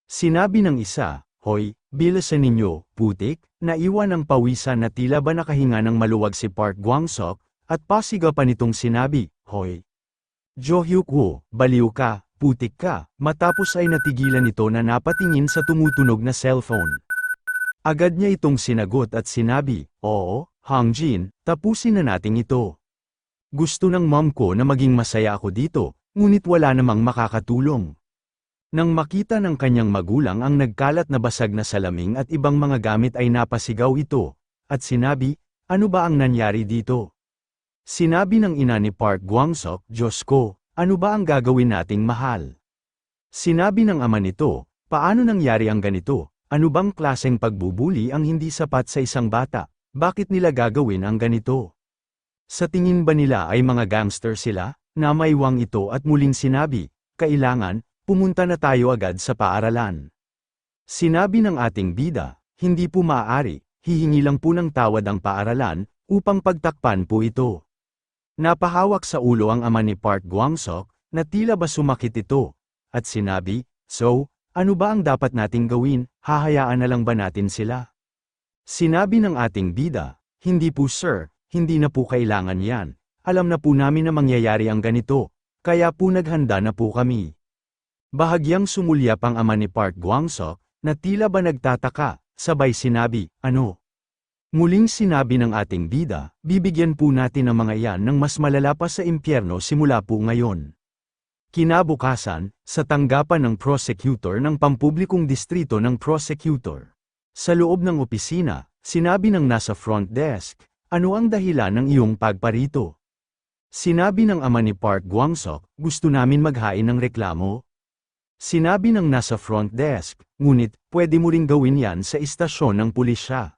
Sinabi ng isa, "Hoy, bilisan ninyo, putik." Naiwan ang pawisan na tila ba nakahinga ng maluwag si Park Gwang-sok, at pasigaw pa nitong sinabi, "Hoy, Jo Hyuk-woo, baliw ka, putik ka." Matapos ay natigilan ito na napatingin sa tumutunog na cellphone. Agad niya itong sinagot at sinabi, "Oo, Hangjin, tapusin na natin ito. Gusto ng mom ko na maging masaya ako dito, ngunit wala namang makakatulong." Nang makita ng kanyang magulang ang nagkalat na basag na salamin at ibang mga gamit ay napasigaw ito, at sinabi, "Ano ba ang nangyari dito?" Sinabi ng ina ni Park Gwang-sok, "Diyos ko, ano ba ang gagawin nating mahal?" Sinabi ng ama nito, "Paano nangyari ang ganito? Ano bang klaseng pagbubuli ang hindi sapat sa isang bata? Bakit nila gagawin ang ganito? Sa tingin ba nila ay mga gangster sila?" Namaywang ito at muling sinabi, "Kailangan, pumunta na tayo agad sa paaralan." Sinabi ng ating bida, "Hindi po maaari, hihingi lang po ng tawad ang paaralan, upang pagtakpan po ito." Napahawak sa ulo ang ama ni Park Gwang-sok, na tila ba sumakit ito, at sinabi, "So, ano ba ang dapat nating gawin, hahayaan na lang ba natin sila?" Sinabi ng ating bida, "Hindi po sir, hindi na po kailangan yan. Alam na po namin na mangyayari ang ganito, kaya po naghanda na po kami." Bahagyang sumulyap ang ama ni Park Gwang-sok, na tila ba nagtataka, sabay sinabi, "Ano?" Muling sinabi ng ating bida, "Bibigyan po natin ang mga iyan ng mas malala pa sa impyerno simula po ngayon." Kinabukasan, sa tanggapan ng prosecutor ng pampublikong distrito ng prosecutor. Sa loob ng opisina, sinabi ng nasa front desk, "Ano ang dahilan ng iyong pagparito?" Sinabi ng ama ni Park Gwang-sok, "Gusto namin maghain ng reklamo." Sinabi ng nasa front desk, "Ngunit, pwede mo ring gawin yan sa istasyon ng pulisya."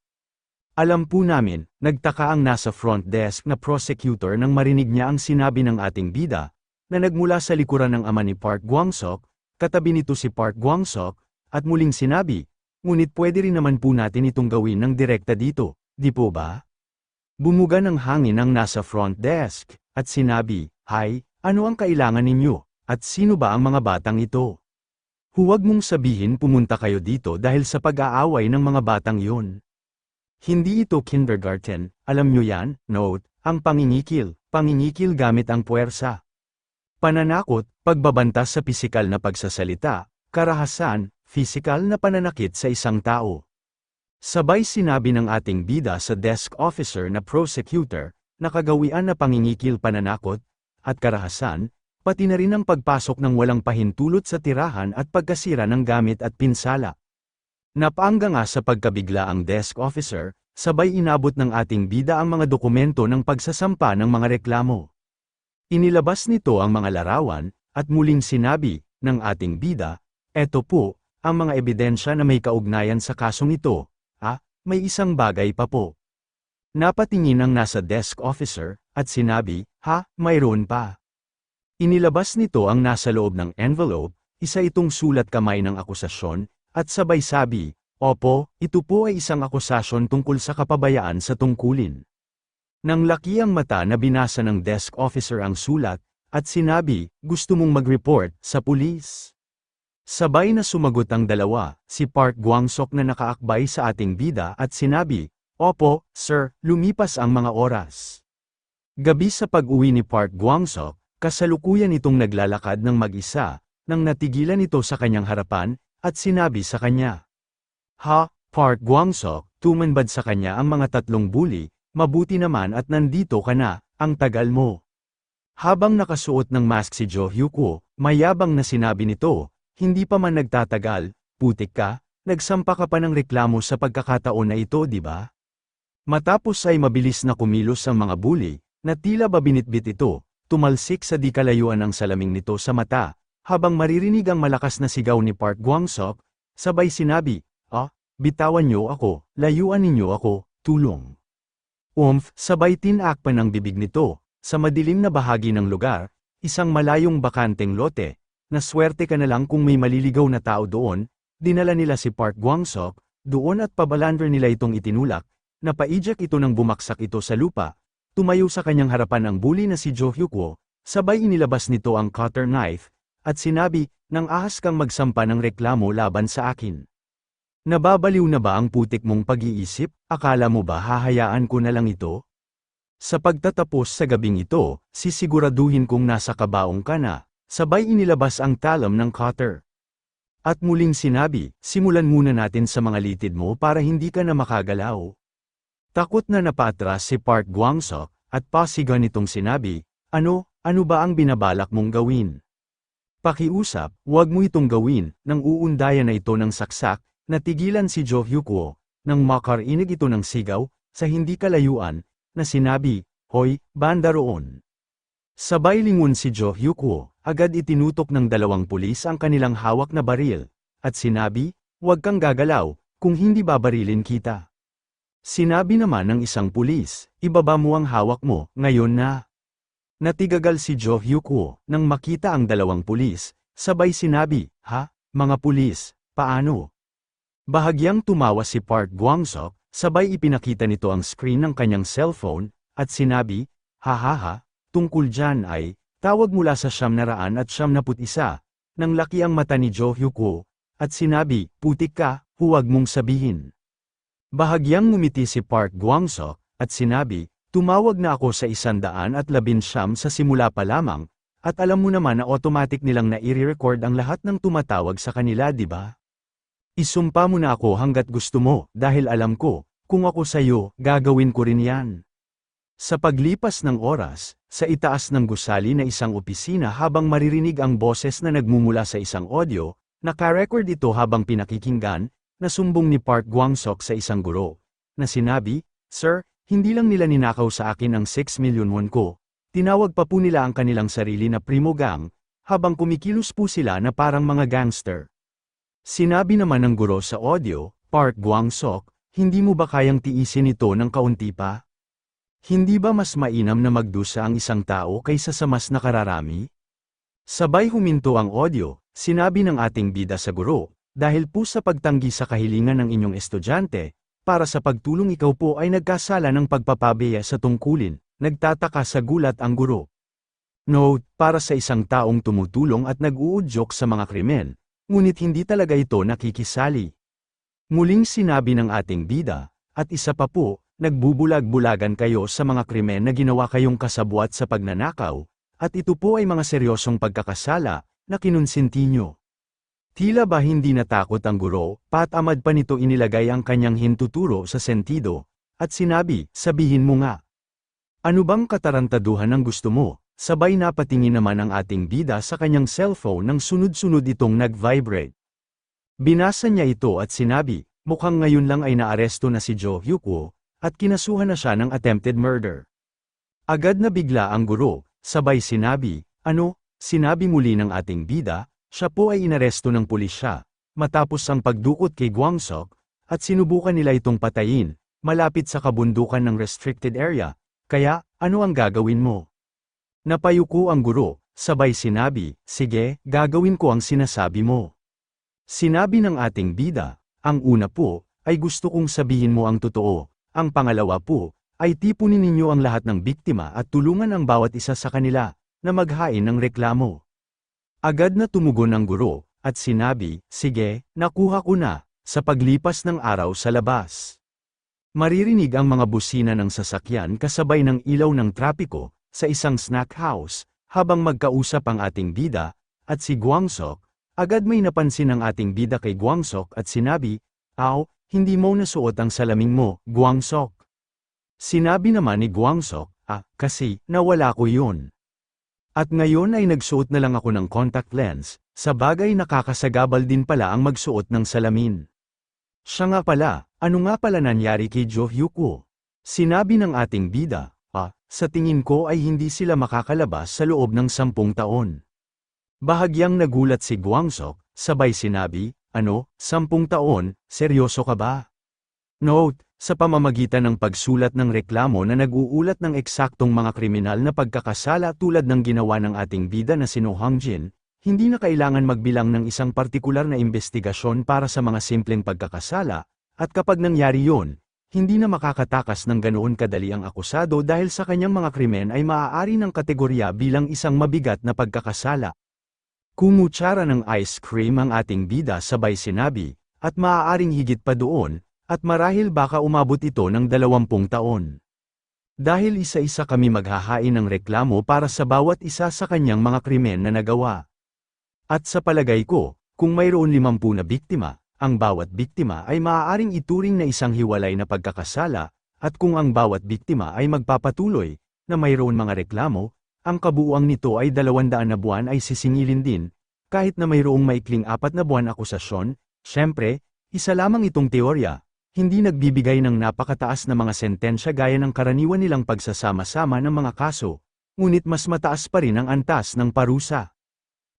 Alam po namin, nagtaka ang nasa front desk na prosecutor nang marinig niya ang sinabi ng ating bida, na nagmula sa likuran ng ama ni Park Gwang-sok, katabi nito si Park Gwang-sok, at muling sinabi, "Ngunit pwede rin naman po natin itong gawin ng direkta dito, di po ba?" Bumuga ng hangin ang nasa front desk, at sinabi, "Hay, ano ang kailangan ninyo, at sino ba ang mga batang ito? Huwag mong sabihin pumunta kayo dito dahil sa pag-aaway ng mga batang yun. Hindi ito kindergarten, alam nyo yan." Note, ang pangingikil gamit ang puwersa. Pananakot, pagbabanta sa pisikal na pagsasalita, karahasan, pisikal na pananakit sa isang tao. Sabay sinabi ng ating bida sa desk officer na prosecutor, na kagawian na pangingikil, pananakot, at karahasan, pati na rin ang pagpasok ng walang pahintulot sa tirahan at pagkasira ng gamit at pinsala. Napaangga nga sa pagkabigla ang desk officer, sabay inabot ng ating bida ang mga dokumento ng pagsasampa ng mga reklamo. Inilabas nito ang mga larawan, at muling sinabi ng ating bida, "Eto po, ang mga ebidensya na may kaugnayan sa kasong ito. May isang bagay pa po." Napatingin ang nasa desk officer, at sinabi, mayroon pa." Inilabas nito ang nasa loob ng envelope, isa itong sulat kamay ng akusasyon, at sabay sabi, "Opo, ito po ay isang akusasyon tungkol sa kapabayaan sa tungkulin." Nang laki ang mata na binasa ng desk officer ang sulat, at sinabi, "Gusto mong mag-report sa pulis?" Sabay na sumagot ang dalawa, si Park Gwang-sok na nakaakbay sa ating bida at sinabi, "Opo, sir, lumipas ang mga oras." Gabi sa pag-uwi ni Park Gwang-sok, kasalukuyan itong naglalakad ng mag-isa, nang natigilan ito sa kanyang harapan, at sinabi sa kanya, Park Gwang-sok, tumanbad sa kanya ang mga tatlong bully, "Mabuti naman at nandito ka na, ang tagal mo." Habang nakasuot ng mask si Jo Hyuk-woo, mayabang na sinabi nito, "Hindi pa man nagtatagal, putik ka, nagsampa ka pa ng reklamo sa pagkakataon na ito, di ba?" Matapos ay mabilis na kumilos ang mga bully, na tila ba binitbit ito, tumalsik sa di kalayuan ang salaming nito sa mata, habang maririnig ang malakas na sigaw ni Park Gwang-sok, sabay sinabi, "Bitawan niyo ako, layuan ninyo ako, tulong." Sabay tinakpan ang bibig nito, sa madilim na bahagi ng lugar, isang malayong bakanteng lote, na swerte ka na lang kung may maliligaw na tao doon, dinala nila si Park Gwang-sok, doon at pabalander nila itong itinulak, napaijak ito nang bumaksak ito sa lupa, tumayo sa kanyang harapan ang bully na si Jo Hyuk-woo, sabay inilabas nito ang cutter knife, at sinabi, "Nang ahas kang magsampa ng reklamo laban sa akin. Nababaliw na ba ang putik mong pag-iisip, akala mo ba hahayaan ko na lang ito? Sa pagtatapos sa gabing ito, sisiguraduhin kong nasa kabaong ka na." Sabay inilabas ang talam ng cutter. At muling sinabi, "Simulan muna natin sa mga litid mo para hindi ka na makagalaw." Takot na napatras si Park Gwang-sok, at pasigan nitong sinabi, Ano ba ang binabalak mong gawin? Pakiusap, huwag mo itong gawin." Nang uundayan na ito ng saksak, natigilan si Jo Hyuk-woo, nang makarinig ito ng sigaw, sa hindi kalayuan, na sinabi, "Hoy, banda roon." Sabay lingon si Jo Hyuk-woo, agad itinutok ng dalawang pulis ang kanilang hawak na baril, at sinabi, "Huwag kang gagalaw, kung hindi babarilin kita." Sinabi naman ng isang pulis, "Ibaba mo ang hawak mo, ngayon na." Natigagal si Jo Hyuk-woo, nang makita ang dalawang pulis, sabay sinabi, Mga pulis, paano?" Bahagyang tumawa si Park Gwang-sok, sabay ipinakita nito ang screen ng kanyang cellphone, at sinabi, "Tungkol dyan ay, tawag mula sa 991, nang laki ang mata ni Jo Hyuk-woo, at sinabi, "Putik ka, huwag mong sabihin." Bahagyang ngumiti si Park Gwang-sok, at sinabi, "Tumawag na ako sa 119 sa simula pa lamang, at alam mo naman na automatic nilang na-i-record ang lahat ng tumatawag sa kanila, di ba? Isumpa mo na ako hanggat gusto mo, dahil alam ko, kung ako sa'yo, gagawin ko rin yan." Sa paglipas ng oras, sa itaas ng gusali na isang opisina habang maririnig ang boses na nagmumula sa isang audio, naka-record ito habang pinakikinggan, nasumbong ni Park Gwang-sok sa isang guro, na sinabi, "Sir, hindi lang nila ninakaw sa akin ang 6 million won ko, tinawag pa po nila ang kanilang sarili na primo gang, habang kumikilos po sila na parang mga gangster." Sinabi naman ng guro sa audio, "Park Gwang-sok, hindi mo ba kayang tiisin ito ng kaunti pa? Hindi ba mas mainam na magdusa ang isang tao kaysa sa mas nakararami?" Sabay huminto ang audio, sinabi ng ating bida sa guro, "Dahil po sa pagtanggi sa kahilingan ng inyong estudyante, para sa pagtulong ikaw po ay nagkasala ng pagpapabeya sa tungkulin." Nagtataka sa gulat ang guro. Note, para sa isang taong tumutulong at nag-uudyok sa mga krimen, ngunit hindi talaga ito nakikisali. Muling sinabi ng ating bida, "At isa pa po, nagbubulag-bulagan kayo sa mga krimen na ginawa kayong kasabwat sa pagnanakaw, at ito po ay mga seryosong pagkakasala, na kinonsinti nyo." Tila ba hindi natakot ang guro, patamad pa nito inilagay ang kanyang hintuturo sa sentido, at sinabi, "Sabihin mo nga. Ano bang katarantaduhan ang gusto mo?" sabay napatingin naman ang ating bida sa kanyang cellphone nang sunod-sunod itong nag-vibrate. Binasa niya ito at sinabi, mukhang ngayon lang ay naaresto na si Jo Hyuk-woo, at kinasuhan na siya ng attempted murder. Agad na bigla ang guro, sabay sinabi, ano, sinabi muli ng ating bida, siya po ay inaresto ng pulisya, matapos ang pagdukot kay Gwang-sok, at sinubukan nila itong patayin, malapit sa kabundukan ng restricted area, kaya, ano ang gagawin mo? Napayuko ang guro, sabay sinabi, sige, gagawin ko ang sinasabi mo. Sinabi ng ating bida, ang una po, ay gusto kong sabihin mo ang totoo, ang pangalawa po, ay tipunin ninyo ang lahat ng biktima at tulungan ang bawat isa sa kanila, na maghain ng reklamo. Agad na tumugon ang guro, at sinabi, sige, nakuha ko na, sa paglipas ng araw sa labas. Maririnig ang mga busina ng sasakyan kasabay ng ilaw ng trapiko, sa isang snack house, habang magkausap ang ating bida, at si Gwang-sok, agad may napansin ang ating bida kay Gwang-sok at sinabi, aw, hindi mo nasuot ang salamin mo, Gwang-sok. Sinabi naman ni Gwang-sok, kasi, nawala ko yun. At ngayon ay nagsuot na lang ako ng contact lens, sa bagay nakakasagabal din pala ang magsuot ng salamin. Siya nga pala, ano nga pala nangyari kay Jo Hyuk-woo? Sinabi ng ating bida, sa tingin ko ay hindi sila makakalabas sa loob ng 10 taon. Bahagyang nagulat si Gwang-sok, sabay sinabi, ano, 10 taon, seryoso ka ba? Note, sa pamamagitan ng pagsulat ng reklamo na nag-uulat ng eksaktong mga kriminal na pagkakasala tulad ng ginawa ng ating bida na si No Hong-jin, hindi na kailangan magbilang ng isang partikular na investigasyon para sa mga simpleng pagkakasala, at kapag nangyari yon, hindi na makakatakas ng ganoon kadali ang akusado dahil sa kanyang mga krimen ay maaari ng kategorya bilang isang mabigat na pagkakasala. Kumutsara ng ice cream ang ating bida sabay sinabi, at maaaring higit pa doon, at marahil baka umabot ito ng 20 taon. Dahil isa-isa kami maghahain ng reklamo para sa bawat isa sa kanyang mga krimen na nagawa. At sa palagay ko, kung mayroon 50 na biktima, ang bawat biktima ay maaaring ituring na isang hiwalay na pagkakasala, at kung ang bawat biktima ay magpapatuloy, na mayroon mga reklamo, ang kabuuan nito ay 200 na buwan ay sisingilin din, kahit na mayroong maikling 4 na buwan akusasyon, syempre, isa lamang itong teorya, hindi nagbibigay ng napakataas na mga sentensya gaya ng karaniwan nilang pagsasama-sama ng mga kaso, ngunit mas mataas pa rin ang antas ng parusa.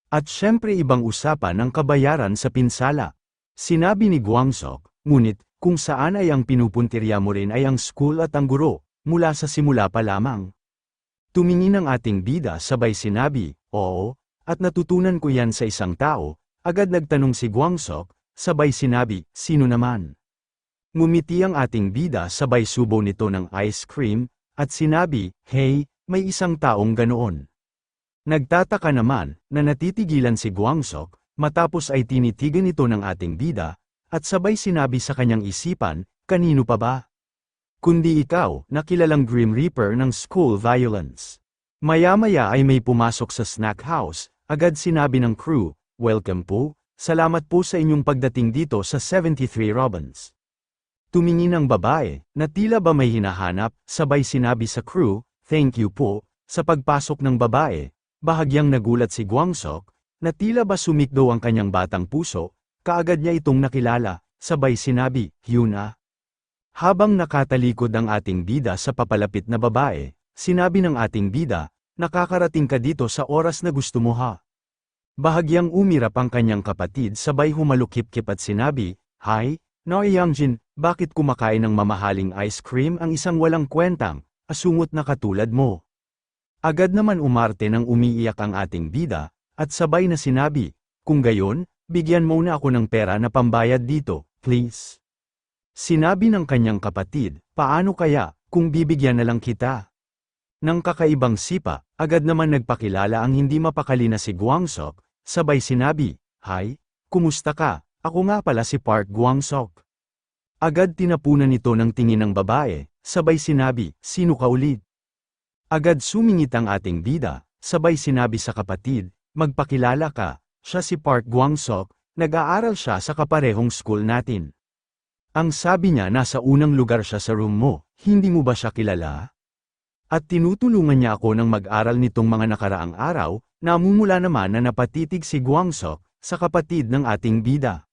At syempre ibang usapan ang kabayaran sa pinsala. Sinabi ni Gwang-sok, ngunit, kung saan ay ang pinupuntirya mo rin ay ang school at ang guro, mula sa simula pa lamang. Tumingin ang ating bida sabay sinabi, oo, at natutunan ko yan sa isang tao, agad nagtanong si Gwang-sok, sabay sinabi, sino naman? Ngumiti ang ating bida sabay subo nito ng ice cream, at sinabi, hey, may isang taong ganoon. Nagtataka naman, na natitigilan si Gwang-sok, matapos ay tinitigan ito ng ating bida, at sabay sinabi sa kanyang isipan, kanino pa ba? Kundi ikaw, na kilalang Grim Reaper ng school violence. Maya-maya ay may pumasok sa snack house, agad sinabi ng crew, welcome po, salamat po sa inyong pagdating dito sa 73 Robins. Tumingin ang babae, na tila ba may hinahanap, sabay sinabi sa crew, thank you po, sa pagpasok ng babae, bahagyang nagulat si Gwang-sok, na tila ba sumikdo ang kanyang batang puso, kaagad niya itong nakilala, sabay sinabi, Hyuna. Habang nakatalikod ang ating bida sa papalapit na babae, sinabi ng ating bida, nakakarating ka dito sa oras na gusto mo ha. Bahagyang umirap ang kanyang kapatid sabay humalukip-kip at sinabi, hi, No Youngjin, bakit kumakain ng mamahaling ice cream ang isang walang kwentang, asungot na katulad mo? Agad naman umarte nang umiiyak ang ating bida, at sabay na sinabi, kung gayon, bigyan mo na ako ng pera na pambayad dito, please. Sinabi ng kanyang kapatid, paano kaya, kung bibigyan na lang kita? Nang kakaibang sipa, agad naman nagpakilala ang hindi mapakali na si Gwang-sok, sabay sinabi, hi, kumusta ka, ako nga pala si Park Gwang-sok. Agad tinapunan nito ng tingin ng babae, sabay sinabi, sino ka ulit? Agad sumingit ang ating bida, sabay sinabi sa kapatid, magpakilala ka, siya si Park Gwang-sok, nag-aaral siya sa kaparehong school natin. Ang sabi niya nasa unang lugar siya sa room mo, hindi mo ba siya kilala? At tinutulungan niya ako ng mag-aral nitong mga nakaraang araw, namumula naman na napatitig si Guangsok sa kapatid ng ating bida.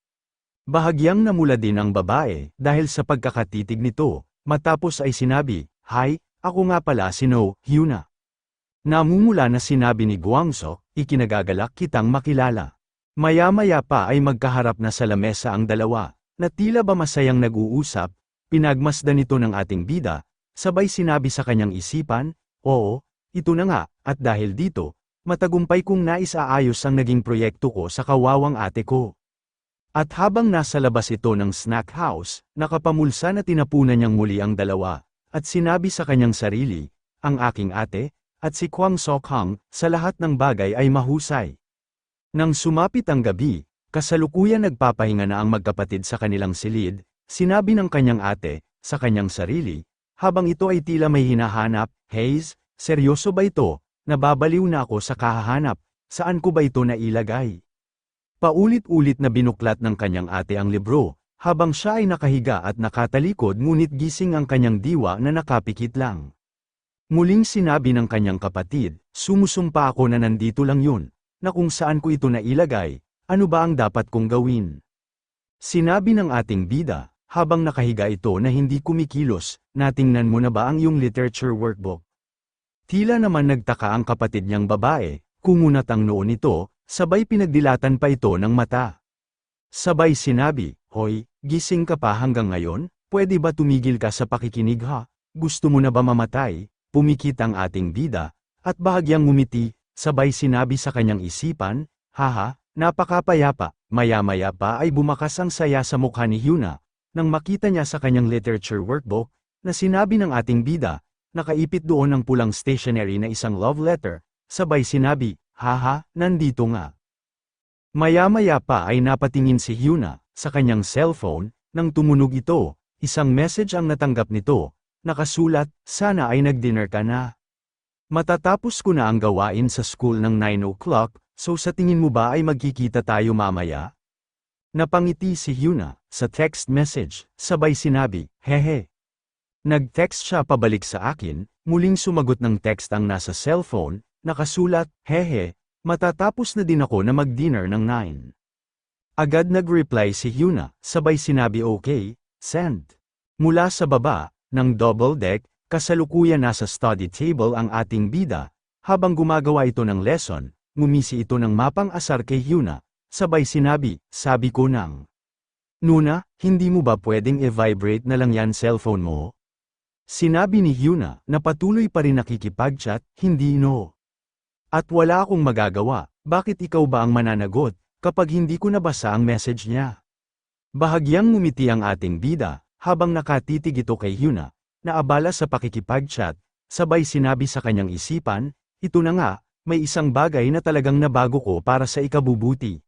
Bahagyang namula din ang babae dahil sa pagkakatitig nito, matapos ay sinabi, "Hi, ako nga pala si No Hyuna." Namumula na sinabi ni Guangsok, "Ikinagagalak kitang makilala." Maya-maya pa ay magkaharap na sa lamesa ang dalawa, na tila ba masayang nag-uusap, pinagmasdan nito ng ating bida, sabay sinabi sa kanyang isipan, "Oo, ito na nga, at dahil dito, matagumpay kong naisaayos ang naging proyekto ko sa kawawang ate ko." At habang nasa labas ito ng snack house, nakapamulsa na tinapunan niyang muli ang dalawa, at sinabi sa kanyang sarili, "Ang aking ate, at si Kwang Sok-hang, sa lahat ng bagay ay mahusay." Nang sumapit ang gabi, kasalukuyan nagpapahinga na ang magkapatid sa kanilang silid, sinabi ng kanyang ate, sa kanyang sarili, habang ito ay tila may hinahanap, "Haze, seryoso ba ito? Nababaliw na ako sa kahahanap, saan ko ba ito nailagay?" Paulit-ulit na binuklat ng kanyang ate ang libro, habang siya ay nakahiga at nakatalikod ngunit gising ang kanyang diwa na nakapikit lang. Muling sinabi ng kanyang kapatid, "Sumusumpa ako na nandito lang yun, na kung saan ko ito nailagay, ano ba ang dapat kong gawin?" Sinabi ng ating bida, habang nakahiga ito na hindi kumikilos, "Natingnan mo na ba ang iyong literature workbook?" Tila naman nagtaka ang kapatid niyang babae, kumunat ang noo nito, sabay pinagdilatan pa ito ng mata. Sabay sinabi, "Hoy, gising ka pa hanggang ngayon? Pwede ba tumigil ka sa pakikinig ha? Gusto mo na ba mamatay?" Pumikit ang ating bida, at bahagyang ngumiti, sabay sinabi sa kanyang isipan, "Haha, napakapayapa." Maya-maya pa ay bumakas ang saya sa mukha ni Hyuna, nang makita niya sa kanyang literature workbook, na sinabi ng ating bida, nakaipit doon ang pulang stationery na isang love letter, sabay sinabi, "Haha, nandito nga." Maya-maya pa ay napatingin si Hyuna sa kanyang cellphone, nang tumunog ito, isang message ang natanggap nito, nakasulat, "Sana ay nag-dinner ka na. Matatapos ko na ang gawain sa school ng 9 o'clock, so sa tingin mo ba ay magkikita tayo mamaya?" Napangiti si Hyuna sa text message, sabay sinabi, "Hehe." Nag-text siya pabalik sa akin, muling sumagot ng text ang nasa cellphone, nakasulat, "Hehe, matatapos na din ako na mag-dinner ng 9. Agad nag-reply si Hyuna, sabay sinabi, "Okay, send." Mula sa baba, ng double deck, kasalukuyan nasa study table ang ating bida, habang gumagawa ito ng lesson, ngumisi ito ng mapang asar kay Hyuna, sabay sinabi, "Sabi ko nang, Nuna, hindi mo ba pwedeng i-vibrate na lang yan cellphone mo?" Sinabi ni Hyuna, na patuloy pa rin nakikipag-chat, "Hindi no. At wala akong magagawa, bakit ikaw ba ang mananagot, kapag hindi ko nabasa ang message niya?" Bahagyang ngumiti ang ating bida, habang nakatitig ito kay Hyuna, na abala sa pakikipag-chat, sabay sinabi sa kanyang isipan, "Ito na nga, may isang bagay na talagang nabago ko para sa ikabubuti.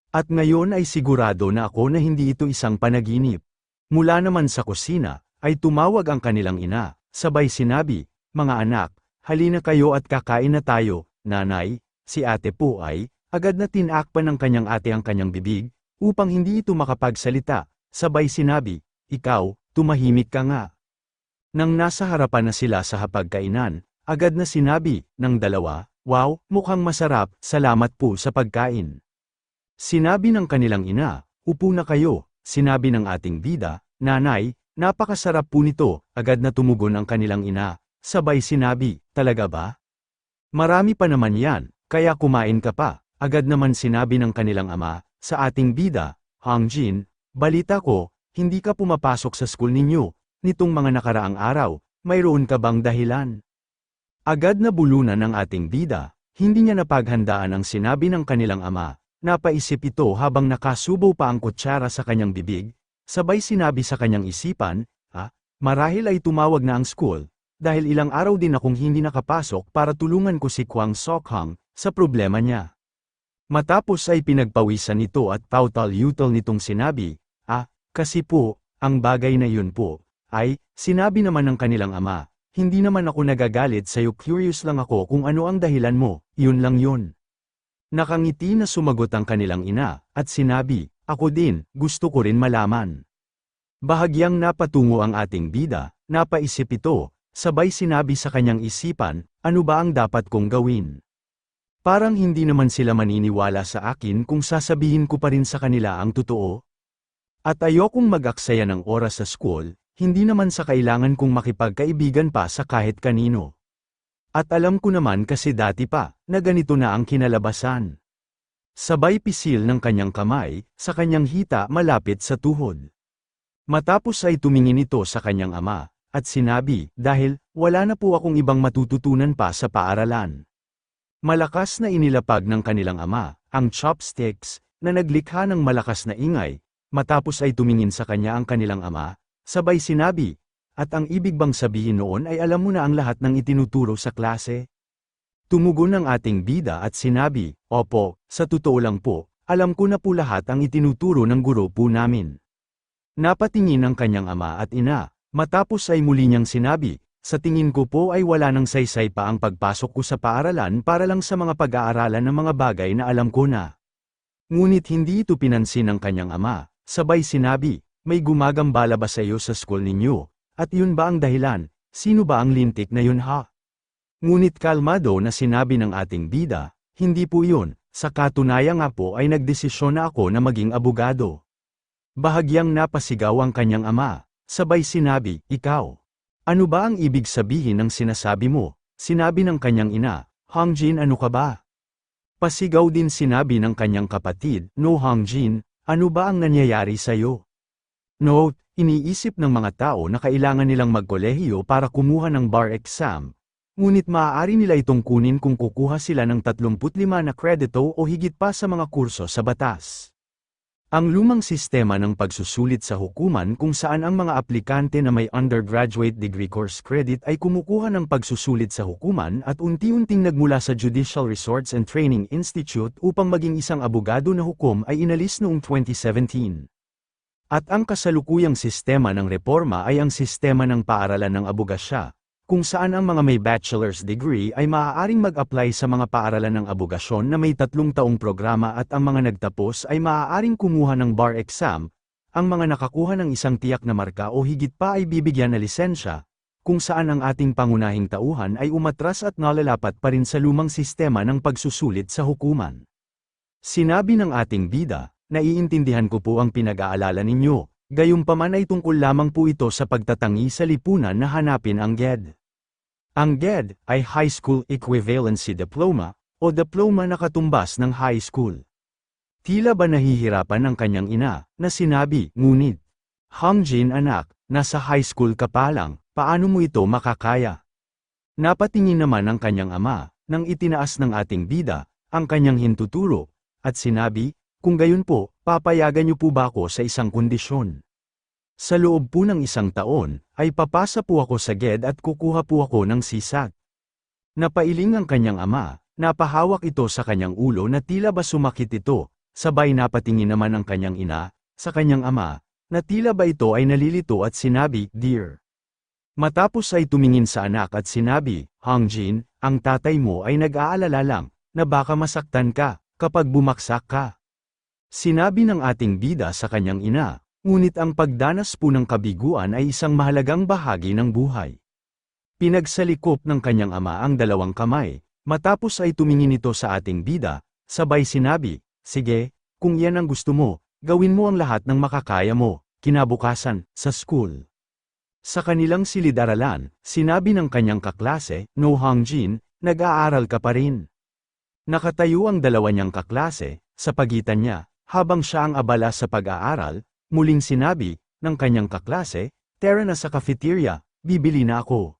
At ngayon ay sigurado na ako na hindi ito isang panaginip." Mula naman sa kusina, ay tumawag ang kanilang ina, sabay sinabi, "Mga anak, halina kayo at kakain na tayo." "Nanay," si ate po ay, agad na tinakpan ng kanyang ate ang kanyang bibig, upang hindi ito makapagsalita, sabay sinabi, "Ikaw, tumahimik ka nga." Nang nasa harapan na sila sa hapagkainan, agad na sinabi, ng dalawa, "Wow, mukhang masarap, salamat po sa pagkain." Sinabi ng kanilang ina, "Upo na kayo." Sinabi ng ating bida, "Nanay, napakasarap po nito." Agad na tumugon ang kanilang ina, sabay sinabi, "Talaga ba? Marami pa naman yan, kaya kumain ka pa." Agad naman sinabi ng kanilang ama, sa ating bida, "Hangjin, balita ko, hindi ka pumapasok sa school ninyo, nitong mga nakaraang araw, mayroon ka bang dahilan?" Agad na bulunan ng ating bida, hindi niya napaghandaan ang sinabi ng kanilang ama. Napaisip ito habang nakasubaw pa ang kutsara sa kanyang bibig, sabay sinabi sa kanyang isipan, marahil ay tumawag na ang school, dahil ilang araw din akong hindi nakapasok para tulungan ko si Kwang Sok-hang sa problema niya." Matapos ay pinagpawisan nito at pautal-utal nitong sinabi, Kasi po, ang bagay na yun po, ay, sinabi naman ng kanilang ama, hindi naman ako nagagalit sa'yo, curious lang ako kung ano ang dahilan mo, yun lang yun." Nakangiti na sumagot ang kanilang ina, at sinabi, "Ako din, gusto ko rin malaman." Bahagyang napatungo ang ating bida, napaisip ito, sabay sinabi sa kanyang isipan, ano ba ang dapat kong gawin? Parang hindi naman sila maniniwala sa akin kung sasabihin ko pa rin sa kanila ang totoo. At ayokong mag-aksaya ng oras sa school, hindi naman sa kailangan kong makipagkaibigan pa sa kahit kanino. At alam ko naman kasi dati pa, na ganito na ang kinalabasan. Sabay pisil ng kanyang kamay, sa kanyang hita malapit sa tuhod. Matapos ay tumingin ito sa kanyang ama, at sinabi, dahil, wala na po akong ibang matututunan pa sa paaralan. Malakas na inilapag ng kanilang ama, ang chopsticks, na naglikha ng malakas na ingay, matapos ay tumingin sa kanya ang kanilang ama, sabay sinabi, at ang ibig bang sabihin noon ay alam mo na ang lahat ng itinuturo sa klase? Tumugon ang ating bida at sinabi, opo, sa totoo lang po, alam ko na po lahat ang itinuturo ng guro po namin. Napatingin ang kanyang ama at ina, matapos ay muli niyang sinabi, sa tingin ko po ay wala nang saysay pa ang pagpasok ko sa paaralan para lang sa mga pag-aaralan ng mga bagay na alam ko na. Ngunit hindi ito pinansin ng kanyang ama, sabay sinabi, may gumagambala ba sa iyo sa school ninyo? At yun ba ang dahilan? Sino ba ang lintik na yun ha? Ngunit kalmado na sinabi ng ating bida, hindi po yun, sa katunayan nga po ay nagdesisyon na ako na maging abogado. Bahagyang napasigaw ang kanyang ama, sabay sinabi, ikaw. Ano ba ang ibig sabihin ng sinasabi mo? Sinabi ng kanyang ina, Hangjin ano ka ba? Pasigaw din sinabi ng kanyang kapatid, no Hangjin, ano ba ang nangyayari sa'yo? Note, iniisip ng mga tao na kailangan nilang magkolehiyo para kumuha ng bar exam. Ngunit maaari nila itong kunin kung kukuha sila ng 35 na kredito o higit pa sa mga kurso sa batas. Ang lumang sistema ng pagsusulit sa hukuman kung saan ang mga aplikante na may undergraduate degree course credit ay kumukuha ng pagsusulit sa hukuman at unti-unting nagmula sa Judicial Resorts and Training Institute upang maging isang abogado na hukom ay inalis noong 2017. At ang kasalukuyang sistema ng reforma ay ang sistema ng paaralan ng abogasya, kung saan ang mga may bachelor's degree ay maaaring mag-apply sa mga paaralan ng abogasyon na may 3 taong programa at ang mga nagtapos ay maaaring kumuha ng bar exam, ang mga nakakuha ng isang tiyak na marka o higit pa ay bibigyan na lisensya, kung saan ang ating pangunahing tauhan ay umatras at nalalapat pa rin sa lumang sistema ng pagsusulit sa hukuman. Sinabi ng ating bida, naiintindihan ko po ang pinag-aalala ninyo, gayunpaman ay tungkol lamang po ito sa pagtatangi sa lipunan na hanapin ang GED. Ang GED ay High School Equivalency Diploma, o diploma na katumbas ng high school. Tila ba nahihirapan ang kanyang ina, na sinabi, ngunit, Hangjin anak, nasa high school ka pa lang, paano mo ito makakaya? Napatingin naman ang kanyang ama, nang itinaas ng ating bida, ang kanyang hintuturo, at sinabi, kung gayon po, papayagan niyo po ba ako sa isang kondisyon? Sa loob po ng 1 taon, ay papasa po ako sa GED at kukuha po ako ng CSAT. Napailing ang kanyang ama, napahawak ito sa kanyang ulo na tila ba sumakit ito, sabay napatingin naman ang kanyang ina, sa kanyang ama, na tila ba ito ay nalilito at sinabi, Dear. Matapos ay tumingin sa anak at sinabi, Hangjin, ang tatay mo ay nag-aalala lang, na baka masaktan ka, kapag bumaksak ka. Sinabi ng ating bida sa kanyang ina, ngunit ang pagdanas po ng kabiguan ay isang mahalagang bahagi ng buhay. Pinagsalikop ng kanyang ama ang 2 kamay, matapos ay tumingin ito sa ating bida, sabay sinabi, sige, kung yan ang gusto mo, gawin mo ang lahat ng makakaya mo, kinabukasan, sa school. Sa kanilang silid-aralan, sinabi ng kanyang kaklase, no Hangjin, nag-aaral ka pa rin. Nakatayo ang 2 niyang kaklase, sa pagitan niya, habang siya ang abala sa pag-aaral, muling sinabi, ng kanyang kaklase, tara na sa cafeteria, bibili na ako.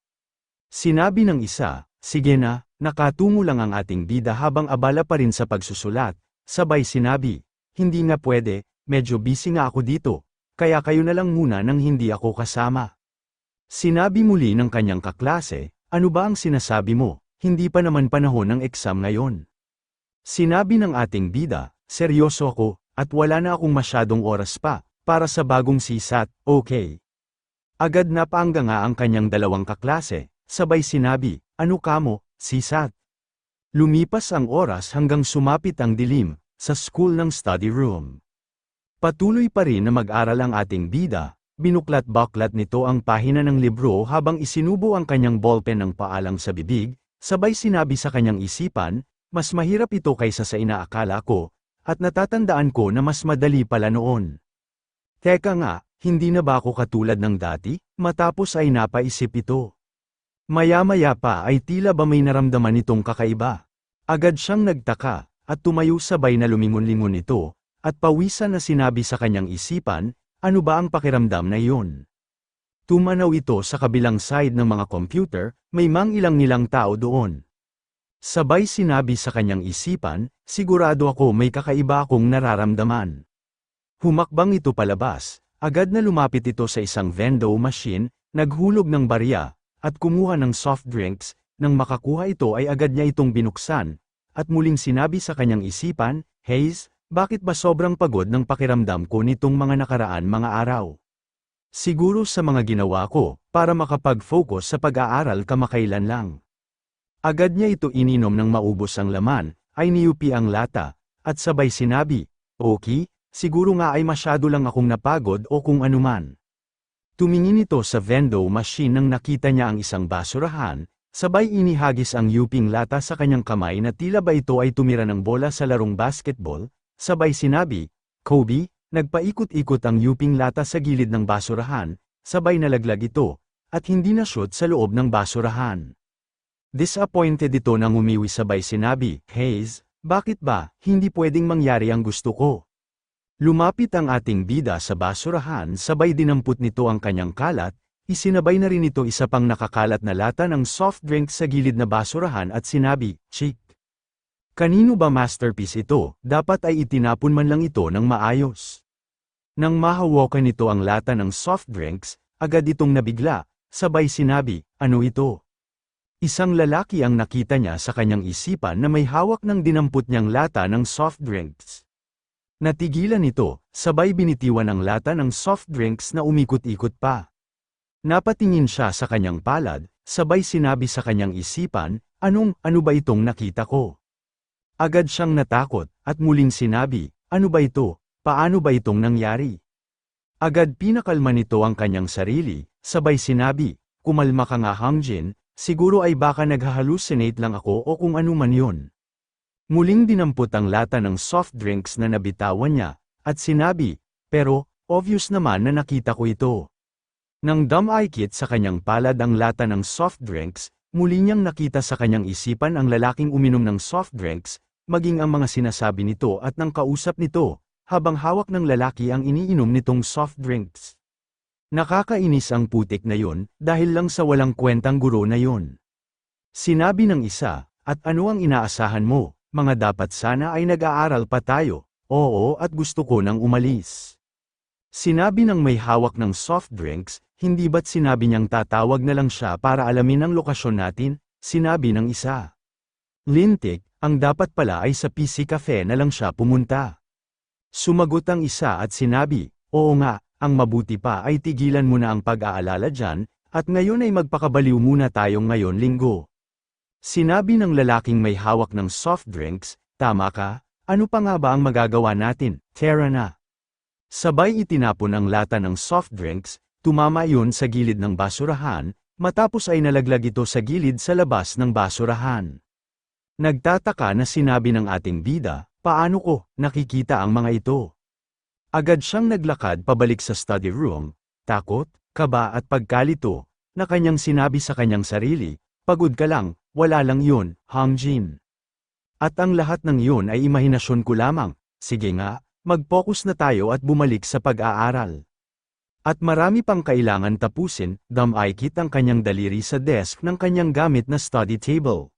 Sinabi ng isa, sige na, nakatungo lang ang ating bida habang abala pa rin sa pagsusulat, sabay sinabi, hindi nga pwede, medyo busy nga ako dito, kaya kayo na lang muna nang hindi ako kasama. Sinabi muli ng kanyang kaklase, ano ba ang sinasabi mo, hindi pa naman panahon ng exam ngayon. Sinabi ng ating bida, seryoso ako, at wala na akong masyadong oras pa, para sa bagong CSAT, okay. Agad na paangga nga ang kanyang 2 kaklase, sabay sinabi, ano kamo, CSAT? Lumipas ang oras hanggang sumapit ang dilim, sa school ng study room. Patuloy pa rin na mag-aral ang ating bida, binuklat-baklat nito ang pahina ng libro habang isinubo ang kanyang ballpen ng paalang sa bibig, sabay sinabi sa kanyang isipan, mas mahirap ito kaysa sa inaakala ko, at natatandaan ko na mas madali pala noon. Teka nga, hindi na ba ako katulad ng dati? Matapos ay napaisip ito. Maya-maya pa ay tila ba may naramdaman itong kakaiba. Agad siyang nagtaka, at tumayo sabay na lumingon-lingon ito, at pawisan na sinabi sa kanyang isipan, ano ba ang pakiramdam na iyon? Tumanaw ito sa kabilang side ng mga computer, may ilang tao doon. Sabay sinabi sa kanyang isipan, sigurado ako may kakaiba akong nararamdaman. Humakbang ito palabas, agad na lumapit ito sa isang vending machine, naghulog ng barya, at kumuha ng soft drinks, nang makakuha ito ay agad niya itong binuksan, at muling sinabi sa kanyang isipan, Hayes, bakit ba sobrang pagod ng pakiramdam ko nitong mga nakaraan mga araw? Siguro sa mga ginawa ko, para makapag-focus sa pag-aaral kamakailan lang. Agad niya ito ininom ng maubos ang laman, ay niyupi ang lata, at sabay sinabi, okay, siguro nga ay masyado lang akong napagod o kung anuman. Tumingin ito sa vending machine nang nakita niya ang isang basurahan, sabay inihagis ang yuping lata sa kanyang kamay na tila ba ito ay tumira ng bola sa larong basketball, sabay sinabi, Kobe, nagpaikot-ikot ang yuping lata sa gilid ng basurahan, sabay nalaglag ito, at hindi na shoot sa loob ng basurahan. Disappointed ito nang umiwi sabay sinabi, Hayes, bakit ba, hindi pwedeng mangyari ang gusto ko? Lumapit ang ating bida sa basurahan sabay dinampot nito ang kanyang kalat, isinabay na rin ito isa pang nakakalat na lata ng soft drink sa gilid na basurahan at sinabi, Chick. Kanino ba masterpiece ito, dapat ay itinapon man lang ito ng maayos. Nang mahawakan nito ang lata ng soft drinks, agad itong nabigla, sabay sinabi, ano ito? Isang lalaki ang nakita niya sa kanyang isipan na may hawak ng dinampot niyang lata ng soft drinks. Natigilan ito, sabay binitiwan ang lata ng soft drinks na umikot-ikot pa. Napatingin siya sa kanyang palad, sabay sinabi sa kanyang isipan, ano ba itong nakita ko? Agad siyang natakot, at muling sinabi, ano ba ito, paano ba itong nangyari? Agad pinakalma nito ang kanyang sarili, sabay sinabi, kumalma ka nga Hangjin, siguro ay baka naghahalucinate lang ako o kung ano man yun. Muling dinampot ang lata ng soft drinks na nabitawan niya, at sinabi, pero, obvious naman na nakita ko ito. Nang dumikit sa kanyang palad ang lata ng soft drinks, muli niyang nakita sa kanyang isipan ang lalaking uminom ng soft drinks, maging ang mga sinasabi nito at nang kausap nito, habang hawak ng lalaki ang iniinom nitong soft drinks. Nakakainis ang putik na yun, dahil lang sa walang kwentang guro na yun. Sinabi ng isa, at ano ang inaasahan mo, mga dapat sana ay nag-aaral pa tayo, oo at gusto ko nang umalis. Sinabi ng may hawak ng soft drinks, hindi ba't sinabi niyang tatawag na lang siya para alamin ang lokasyon natin, sinabi ng isa. Lintik, ang dapat pala ay sa PC Cafe na lang siya pumunta. Sumagot ang isa at sinabi, oo nga, ang mabuti pa ay tigilan mo na ang pag-aalala dyan, at ngayon ay magpakabaliw muna tayong ngayon linggo. Sinabi ng lalaking may hawak ng soft drinks, tama ka, ano pa nga ba ang magagawa natin, tara na. Sabay itinapon ang lata ng soft drinks, tumama iyon sa gilid ng basurahan, matapos ay nalaglag ito sa gilid sa labas ng basurahan. Nagtataka na sinabi ng ating bida, paano ko nakikita ang mga ito? Agad siyang naglakad pabalik sa study room, takot, kaba at pagkalito, na kanyang sinabi sa kanyang sarili, pagod ka lang, wala lang yun, Hangjin. At ang lahat ng yun ay imahinasyon ko lamang, sige nga, mag-focus na tayo at bumalik sa pag-aaral. At marami pang kailangan tapusin, dumikit ang kanyang daliri sa desk ng kanyang gamit na study table.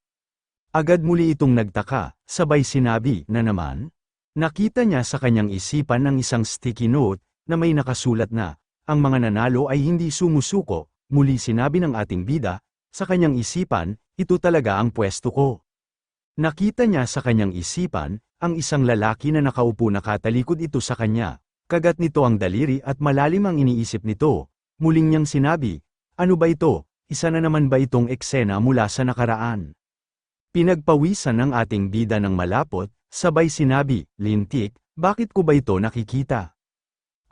Agad muli itong nagtaka, sabay sinabi na naman. Nakita niya sa kanyang isipan ng isang sticky note, na may nakasulat na, ang mga nanalo ay hindi sumusuko, muli sinabi ng ating bida, sa kanyang isipan, ito talaga ang pwesto ko. Nakita niya sa kanyang isipan, ang isang lalaki na nakaupo nakatalikod ito sa kanya, kagat nito ang daliri at malalim ang iniisip nito, muling niyang sinabi, ano ba ito, isa na naman ba itong eksena mula sa nakaraan? Pinagpawisan ng ating bida ng malapot, sabay sinabi, lintik, bakit ko ba ito nakikita?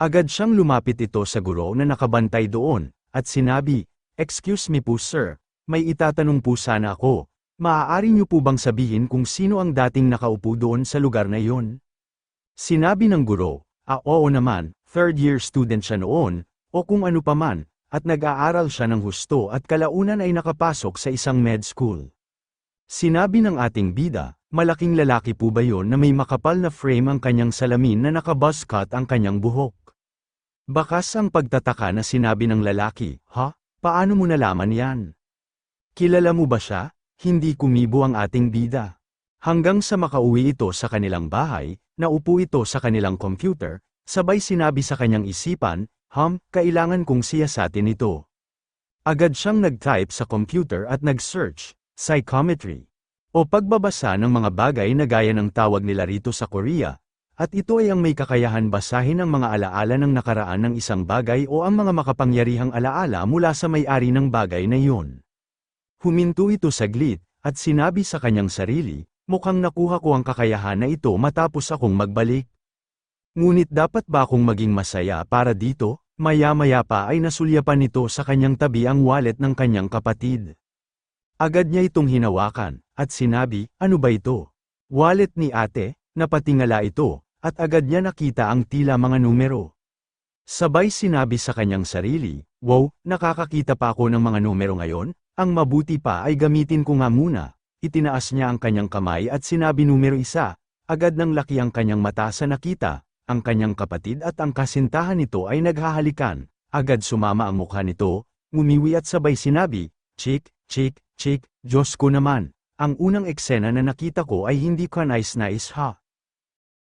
Agad siyang lumapit ito sa guro na nakabantay doon, at sinabi, "Excuse me po sir, may itatanong po sana ako. Maaari niyo po bang sabihin kung sino ang dating nakaupo doon sa lugar na iyon?" Sinabi ng guro, oo naman, third year student siya noon, o kung ano pa man, at nag-aaral siya ng husto at kalaunan ay nakapasok sa isang med school. Sinabi ng ating bida, malaking lalaki po ba yon na may makapal na frame ang kanyang salamin na naka-buzz cut ang kanyang buhok? Bakas ang pagtataka na sinabi ng lalaki, "Ha? Paano mo nalaman yan? Kilala mo ba siya?" Hindi kumibo ang ating bida. Hanggang sa makauwi ito sa kanilang bahay, naupo ito sa kanilang computer, sabay sinabi sa kanyang isipan, kailangan kong siyasatin ito. Agad siyang nag-type sa computer at nag-search, psychometry, o pagbabasa ng mga bagay na gaya ng tawag nila rito sa Korea, at ito ay ang may kakayahan basahin ang mga alaala ng nakaraan ng isang bagay o ang mga makapangyarihang alaala mula sa may-ari ng bagay na iyon. Huminto ito saglit, at sinabi sa kanyang sarili, mukhang nakuha ko ang kakayahan na ito matapos akong magbalik. Ngunit dapat ba akong maging masaya para dito? Maya-maya pa ay nasulyapan nito sa kanyang tabi ang wallet ng kanyang kapatid. Agad niya itong hinawakan, at sinabi, ano ba ito? Wallet ni ate, napatingala ito, at agad niya nakita ang tila mga numero. Sabay sinabi sa kanyang sarili, wow, nakakakita pa ako ng mga numero ngayon, ang mabuti pa ay gamitin ko nga muna. Itinaas niya ang kanyang kamay at sinabi numero 1, agad nang laki ang kanyang mata sa nakita, ang kanyang kapatid at ang kasintahan nito ay naghahalikan, agad sumama ang mukha nito, ngumiwi at sabay sinabi, "Chick, chick, chick, Diyos ko naman, ang unang eksena na nakita ko ay hindi ka nice-nice ha."